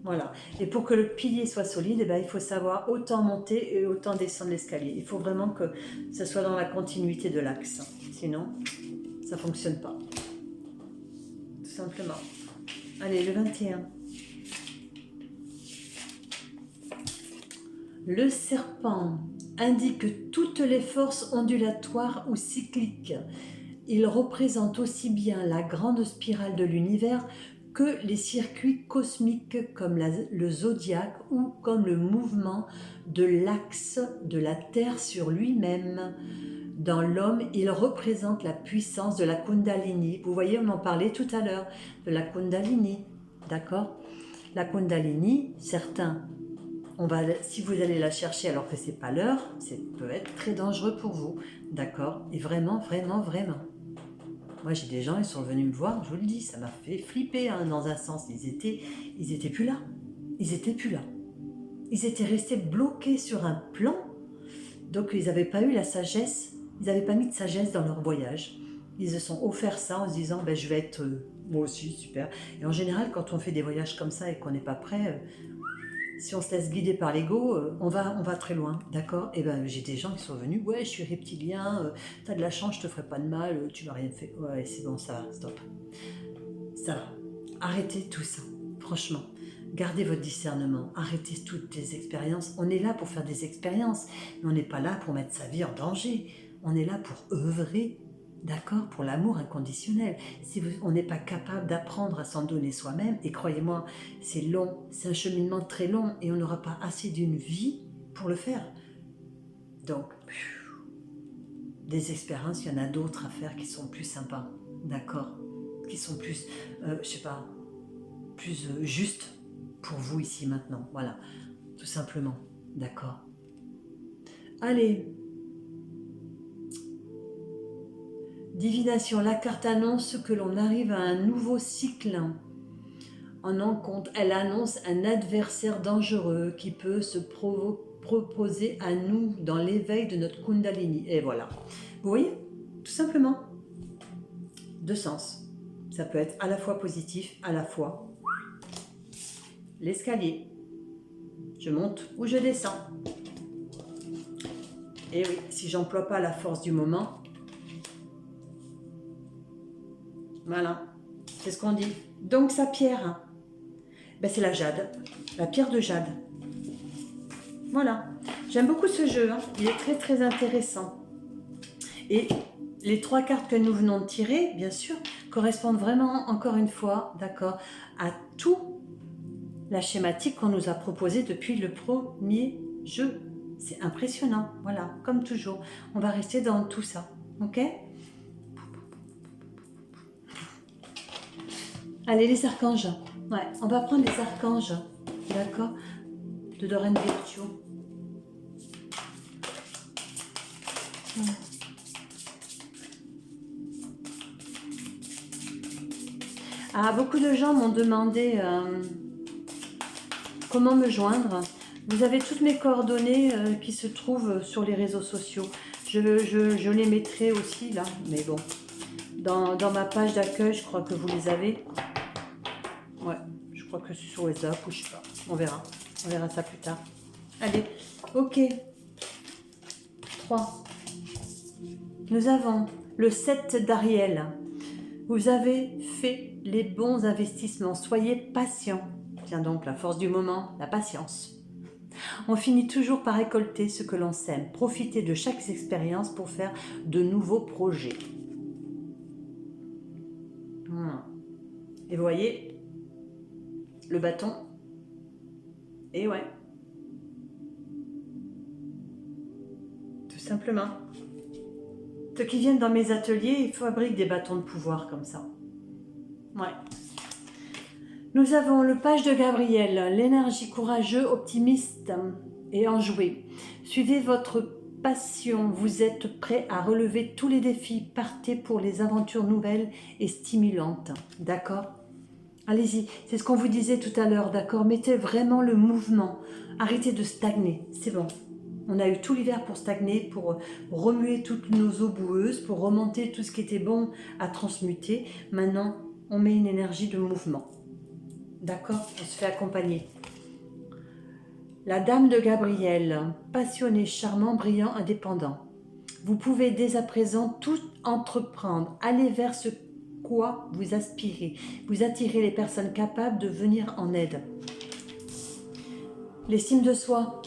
Voilà. Et pour que le pilier soit solide, eh ben, il faut savoir autant monter et autant descendre l'escalier. Il faut vraiment que ça soit dans la continuité de l'axe. Sinon, ça ne fonctionne pas. Tout simplement. Allez, le 21. Le serpent indique toutes les forces ondulatoires ou cycliques. Il représente aussi bien la grande spirale de l'univers que les circuits cosmiques comme le zodiaque ou comme le mouvement de l'axe de la Terre sur lui-même. Dans l'homme, il représente la puissance de la Kundalini. Vous voyez, on en parlait tout à l'heure, de la Kundalini, d'accord? La Kundalini, certains, si vous allez la chercher alors que ce n'est pas l'heure, ça peut être très dangereux pour vous, d'accord? Et vraiment, vraiment, vraiment. Moi, j'ai des gens, ils sont venus me voir, je vous le dis, ça m'a fait flipper hein, dans un sens. Ils étaient plus là. Ils étaient plus là. Ils étaient restés bloqués sur un plan. Donc, ils n'avaient pas eu la sagesse. Ils n'avaient pas mis de sagesse dans leur voyage. Ils se sont offerts ça en se disant, ben, je vais être moi aussi, super. Et en général, quand on fait des voyages comme ça et qu'on n'est pas prêt, si on se laisse guider par l'ego, on va très loin, d'accord? Et ben j'ai des gens qui sont venus, ouais, je suis reptilien, t'as de la chance, je te ferai pas de mal, tu m'as rien fait. Ouais, c'est bon, ça va, stop. Ça va. Arrêtez tout ça, franchement. Gardez votre discernement, arrêtez toutes les expériences. On est là pour faire des expériences, mais on n'est pas là pour mettre sa vie en danger. On est là pour œuvrer, d'accord, pour l'amour inconditionnel. Si on n'est pas capable d'apprendre à s'en donner soi-même, et croyez-moi, c'est long, c'est un cheminement très long, et on n'aura pas assez d'une vie pour le faire. Donc, des expériences, il y en a d'autres à faire qui sont plus sympas, d'accord, qui sont plus, je sais pas, plus justes pour vous ici maintenant, voilà, tout simplement, d'accord. Allez, divination, la carte annonce que l'on arrive à un nouveau cycle en encontre. Elle annonce un adversaire dangereux qui peut se proposer à nous dans l'éveil de notre Kundalini. Et voilà, vous voyez, tout simplement, deux sens. Ça peut être à la fois positif, à la fois l'escalier. Je monte ou je descends. Et oui, si j'emploie pas la force du moment, voilà, c'est ce qu'on dit. Donc sa pierre, ben c'est la jade, la pierre de jade. Voilà, j'aime beaucoup ce jeu, hein. Il est très très intéressant. Et les trois cartes que nous venons de tirer, bien sûr, correspondent vraiment, encore une fois, d'accord, à tout la schématique qu'on nous a proposée depuis le premier jeu. C'est impressionnant, voilà, comme toujours. On va rester dans tout ça, ok? Allez, les archanges. Ouais, on va prendre les archanges, d'accord, de Doreen Virtue. Ah, beaucoup de gens m'ont demandé comment me joindre. Vous avez toutes mes coordonnées qui se trouvent sur les réseaux sociaux. Je les mettrai aussi là, mais bon. Dans ma page d'accueil, je crois que vous les avez. Ouais, je crois que c'est sur WhatsApp ou je sais pas. On verra. On verra ça plus tard. Allez, ok. 3. Nous avons le 7 d'Ariel. Vous avez fait les bons investissements. Soyez patient. Tiens donc, la force du moment, la patience. On finit toujours par récolter ce que l'on sème. Profitez de chaque expérience pour faire de nouveaux projets. Et vous voyez, le bâton. Et ouais. Tout simplement. Ceux qui viennent dans mes ateliers, ils fabriquent des bâtons de pouvoir comme ça. Ouais. Nous avons le page de Gabriel, l'énergie courageux, optimiste et enjouée. Suivez votre passion, vous êtes prêt à relever tous les défis, partez pour les aventures nouvelles et stimulantes, d'accord? Allez-y, c'est ce qu'on vous disait tout à l'heure, d'accord? Mettez vraiment le mouvement, arrêtez de stagner, c'est bon. On a eu tout l'hiver pour stagner, pour remuer toutes nos eaux boueuses, pour remonter tout ce qui était bon à transmuter. Maintenant, on met une énergie de mouvement. D'accord? On se fait accompagner. La dame de Gabriel, passionné, charmant, brillant, indépendant. Vous pouvez dès à présent tout entreprendre. Aller vers ce quoi vous aspirez. Vous attirez les personnes capables de venir en aide. L'estime de soi.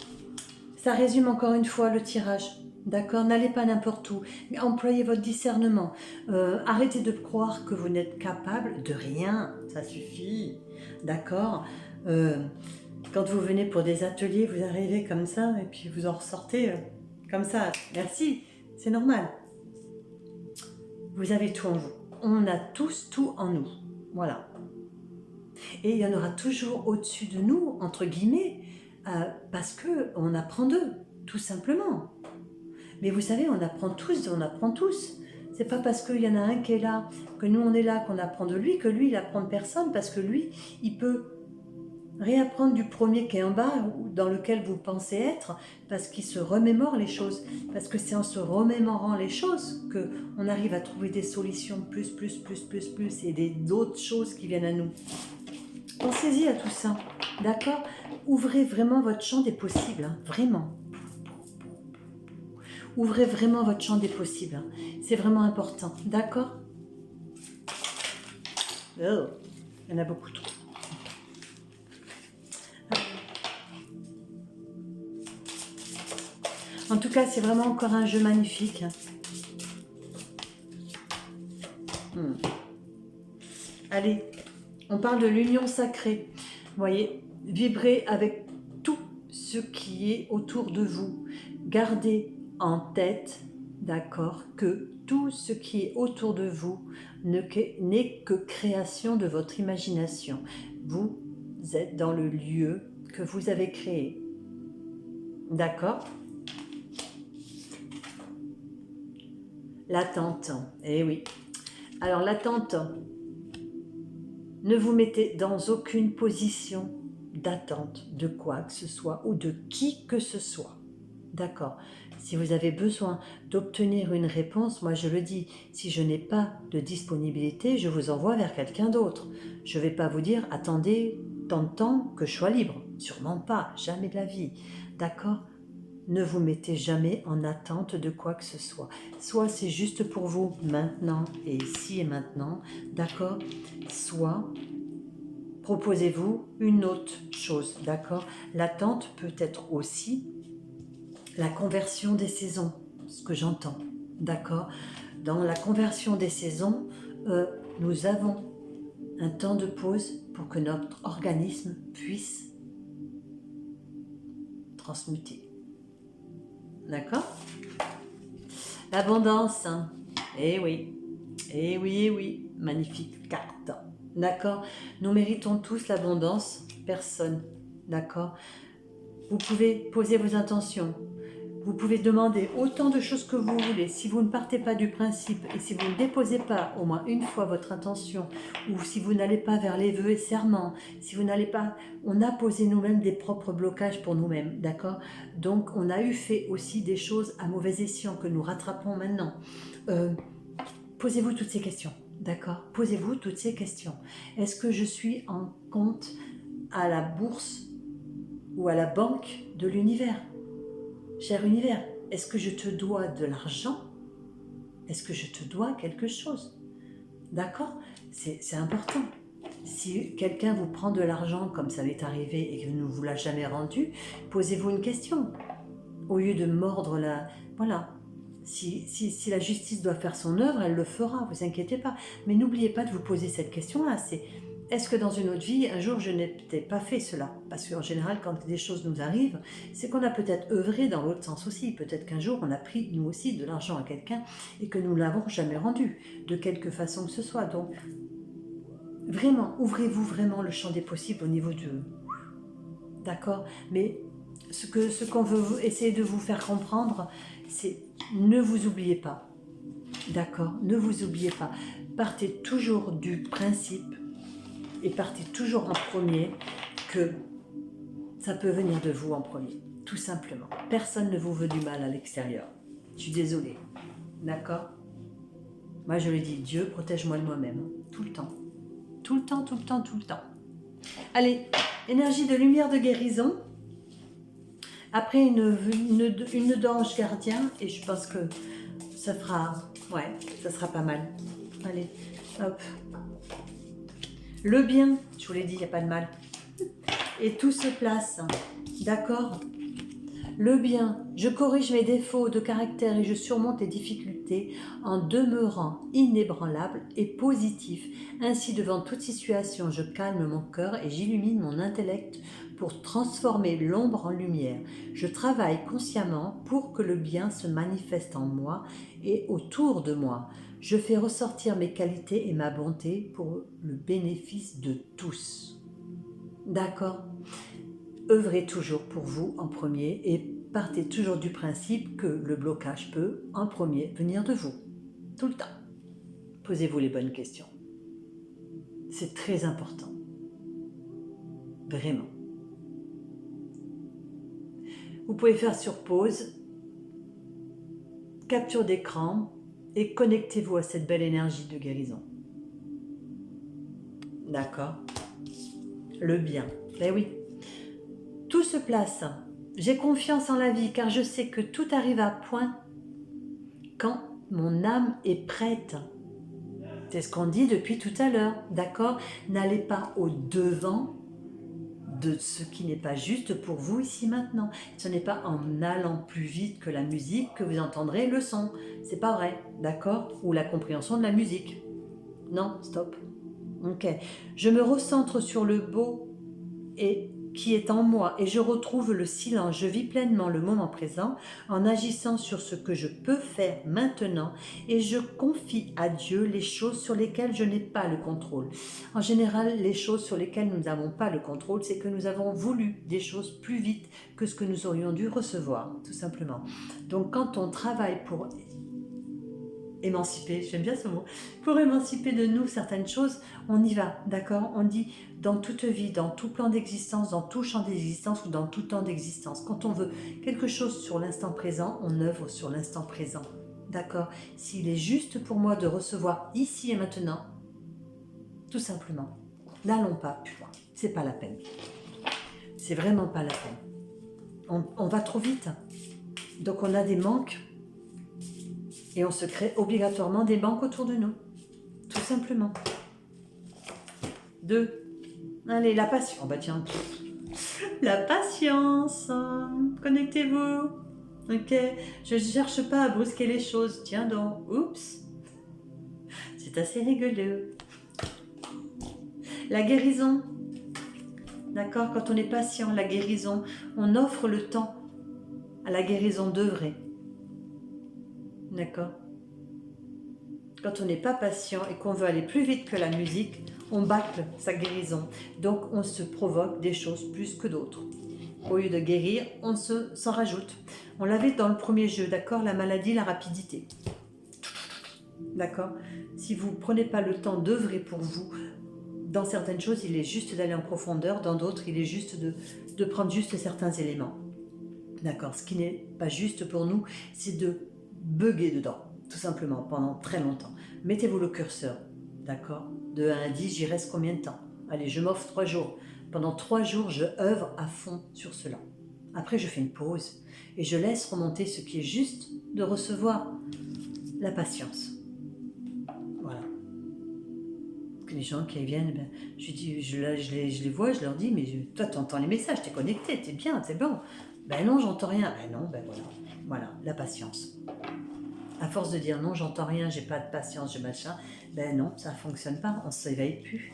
Ça résume encore une fois le tirage. D'accord? N'allez pas n'importe où. Mais employez votre discernement. Arrêtez de croire que vous n'êtes capable de rien. Ça suffit. D'accord? Quand vous venez pour des ateliers, vous arrivez comme ça et puis vous en ressortez comme ça. Merci, c'est normal. Vous avez tout en vous. On a tous tout en nous. Voilà. Et il y en aura toujours au-dessus de nous, entre guillemets, parce qu'on apprend d'eux, tout simplement. Mais vous savez, on apprend tous, on apprend tous. C'est pas parce qu'il y en a un qui est là, que nous on est là, qu'on apprend de lui, que lui il apprend de personne, parce que lui, il peut réapprendre du premier qui est en bas, dans lequel vous pensez être, parce qu'il se remémore les choses. Parce que c'est en se remémorant les choses qu'on arrive à trouver des solutions plus, et d'autres choses qui viennent à nous. Pensez-y à tout ça. D'accord? Ouvrez vraiment votre champ des possibles, hein, vraiment. Ouvrez vraiment votre champ des possibles. Hein. C'est vraiment important. D'accord? Oh, il y en a beaucoup trop. En tout cas, c'est vraiment encore un jeu magnifique. Allez, on parle de l'union sacrée. Vous voyez, vibrez avec tout ce qui est autour de vous. Gardez en tête, d'accord, que tout ce qui est autour de vous n'est que création de votre imagination. Vous êtes dans le lieu que vous avez créé. D'accord? L'attente, eh oui. Alors l'attente, ne vous mettez dans aucune position d'attente de quoi que ce soit ou de qui que ce soit. D'accord. Si vous avez besoin d'obtenir une réponse, moi je le dis, si je n'ai pas de disponibilité, je vous envoie vers quelqu'un d'autre. Je ne vais pas vous dire, attendez tant de temps que je sois libre. Sûrement pas, jamais de la vie. D'accord? Ne vous mettez jamais en attente de quoi que ce soit. Soit c'est juste pour vous maintenant et ici et maintenant, d'accord? Soit proposez-vous une autre chose, d'accord? L'attente peut être aussi la conversion des saisons, ce que j'entends, d'accord? Dans la conversion des saisons, nous avons un temps de pause pour que notre organisme puisse transmuter. D'accord? L'abondance, hein. Eh oui, eh oui, eh oui, magnifique carte. D'accord? Nous méritons tous l'abondance, personne. D'accord? Vous pouvez poser vos intentions. Vous pouvez demander autant de choses que vous voulez. Si vous ne partez pas du principe et si vous ne déposez pas au moins une fois votre intention, ou si vous n'allez pas vers les vœux et serments, si vous n'allez pas... On a posé nous-mêmes des propres blocages pour nous-mêmes, d'accord? Donc on a eu fait aussi des choses à mauvais escient que nous rattrapons maintenant. Posez-vous toutes ces questions, d'accord? Posez-vous toutes ces questions. Est-ce que je suis en compte à la bourse ou à la banque de l'univers? Cher univers, est-ce que je te dois de l'argent? Est-ce que je te dois quelque chose? D'accord? C'est important. Si quelqu'un vous prend de l'argent comme ça m'est arrivé et qu'il ne vous l'a jamais rendu, posez-vous une question. Au lieu de mordre la... Voilà. Si la justice doit faire son œuvre, elle le fera, vous inquiétez pas. Mais n'oubliez pas de vous poser cette question-là, c'est... Est-ce que dans une autre vie, un jour, je n'ai peut-être pas fait cela? Parce qu'en général, quand des choses nous arrivent, c'est qu'on a peut-être œuvré dans l'autre sens aussi. Peut-être qu'un jour, on a pris, nous aussi, de l'argent à quelqu'un et que nous ne l'avons jamais rendu, de quelque façon que ce soit. Donc, vraiment, ouvrez-vous vraiment le champ des possibles au niveau de... D'accord? Mais ce qu'on veut essayer de vous faire comprendre, c'est ne vous oubliez pas. D'accord? Ne vous oubliez pas. Partez toujours du principe et partez toujours en premier que ça peut venir de vous en premier, tout simplement. Personne ne vous veut du mal à l'extérieur. Je suis désolée, d'accord? Moi je le dis, Dieu, protège-moi de moi-même, tout le temps. Tout le temps, tout le temps, tout le temps. Allez, énergie de lumière de guérison. Après une d'ange gardien, et je pense que ça fera, ouais, ça sera pas mal. Allez, hop. Le bien, je vous l'ai dit, il n'y a pas de mal. Et tout se place, d'accord? Le bien, je corrige mes défauts de caractère et je surmonte les difficultés en demeurant inébranlable et positif. Ainsi, devant toute situation, je calme mon cœur et j'illumine mon intellect pour transformer l'ombre en lumière. Je travaille consciemment pour que le bien se manifeste en moi et autour de moi. Je fais ressortir mes qualités et ma bonté pour le bénéfice de tous. D'accord? Œuvrez toujours pour vous en premier et partez toujours du principe que le blocage peut, en premier, venir de vous. Tout le temps. Posez-vous les bonnes questions. C'est très important. Vraiment. Vous pouvez faire sur pause, capture d'écran et connectez-vous à cette belle énergie de guérison. D'accord? Le bien. Ben oui, Tout se place. J'ai confiance en la vie car je sais que tout arrive à point quand mon âme est prête. C'est ce qu'on dit depuis tout à l'heure, d'accord? N'allez pas au-devant de ce qui n'est pas juste pour vous ici maintenant. Ce n'est pas en allant plus vite que la musique que vous entendrez le son. C'est pas vrai, d'accord? Ou la compréhension de la musique. Non, stop. Ok. Je me recentre sur le beau et qui est en moi et je retrouve le silence. Je vis pleinement le moment présent en agissant sur ce que je peux faire maintenant et je confie à Dieu les choses sur lesquelles je n'ai pas le contrôle. En général, les choses sur lesquelles nous n'avons pas le contrôle, c'est que nous avons voulu des choses plus vite que ce que nous aurions dû recevoir, tout simplement. Donc quand on travaille pour émanciper, j'aime bien ce mot, pour émanciper de nous certaines choses, on y va, d'accord? On dit dans toute vie, dans tout plan d'existence, dans tout champ d'existence ou dans tout temps d'existence. Quand on veut quelque chose sur l'instant présent, on œuvre sur l'instant présent, d'accord? S'il est juste pour moi de recevoir ici et maintenant, tout simplement, n'allons pas plus loin, c'est pas la peine. C'est vraiment pas la peine. On va trop vite, donc on a des manques. Et on se crée obligatoirement des banques autour de nous. Tout simplement. 2. Allez, la patience. Oh bah tiens. La patience. Connectez-vous. Ok. Je ne cherche pas à brusquer les choses. Tiens donc. Oups. C'est assez rigolo. La guérison. D'accord? Quand on est patient, la guérison, on offre le temps à la guérison d'œuvrer. D'accord? Quand on n'est pas patient et qu'on veut aller plus vite que la musique, on bâcle sa guérison. Donc on se provoque des choses plus que d'autres. Au lieu de guérir, on s'en rajoute. On l'avait dans le premier jeu, d'accord? La maladie, la rapidité. D'accord? Si vous ne prenez pas le temps d'œuvrer pour vous, dans certaines choses, il est juste d'aller en profondeur. Dans d'autres, il est juste de prendre juste certains éléments. D'accord? Ce qui n'est pas juste pour nous, c'est de bugger dedans, tout simplement, pendant très longtemps. Mettez-vous le curseur, d'accord? De 1 à 10, j'y reste combien de temps? Allez, je m'offre 3 jours. Pendant 3 jours, je œuvre à fond sur cela. Après, je fais une pause et je laisse remonter ce qui est juste de recevoir la patience. Voilà. Que les gens qui viennent, ben, je les vois, je leur dis, mais toi, tu entends les messages, tu es connecté, tu es bien, c'est bon. Ben non, j'entends rien. Ben non, ben voilà. Voilà, la patience. À force de dire non, j'entends rien, j'ai pas de patience, j'ai machin, ben non, ça ne fonctionne pas, on ne s'éveille plus.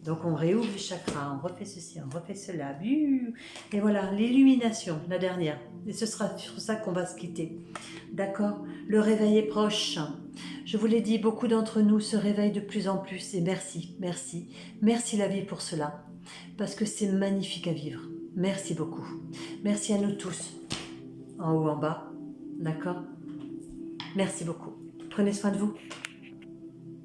Donc on réouvre les chakras, on refait ceci, on refait cela. Et voilà, l'illumination, la dernière. Et ce sera sur ça qu'on va se quitter. D'accord? Le réveil est proche. Je vous l'ai dit, beaucoup d'entre nous se réveillent de plus en plus. Et merci, merci, merci la vie pour cela. Parce que c'est magnifique à vivre. Merci beaucoup. Merci à nous tous. En haut, en bas. D'accord? Merci beaucoup. Prenez soin de vous.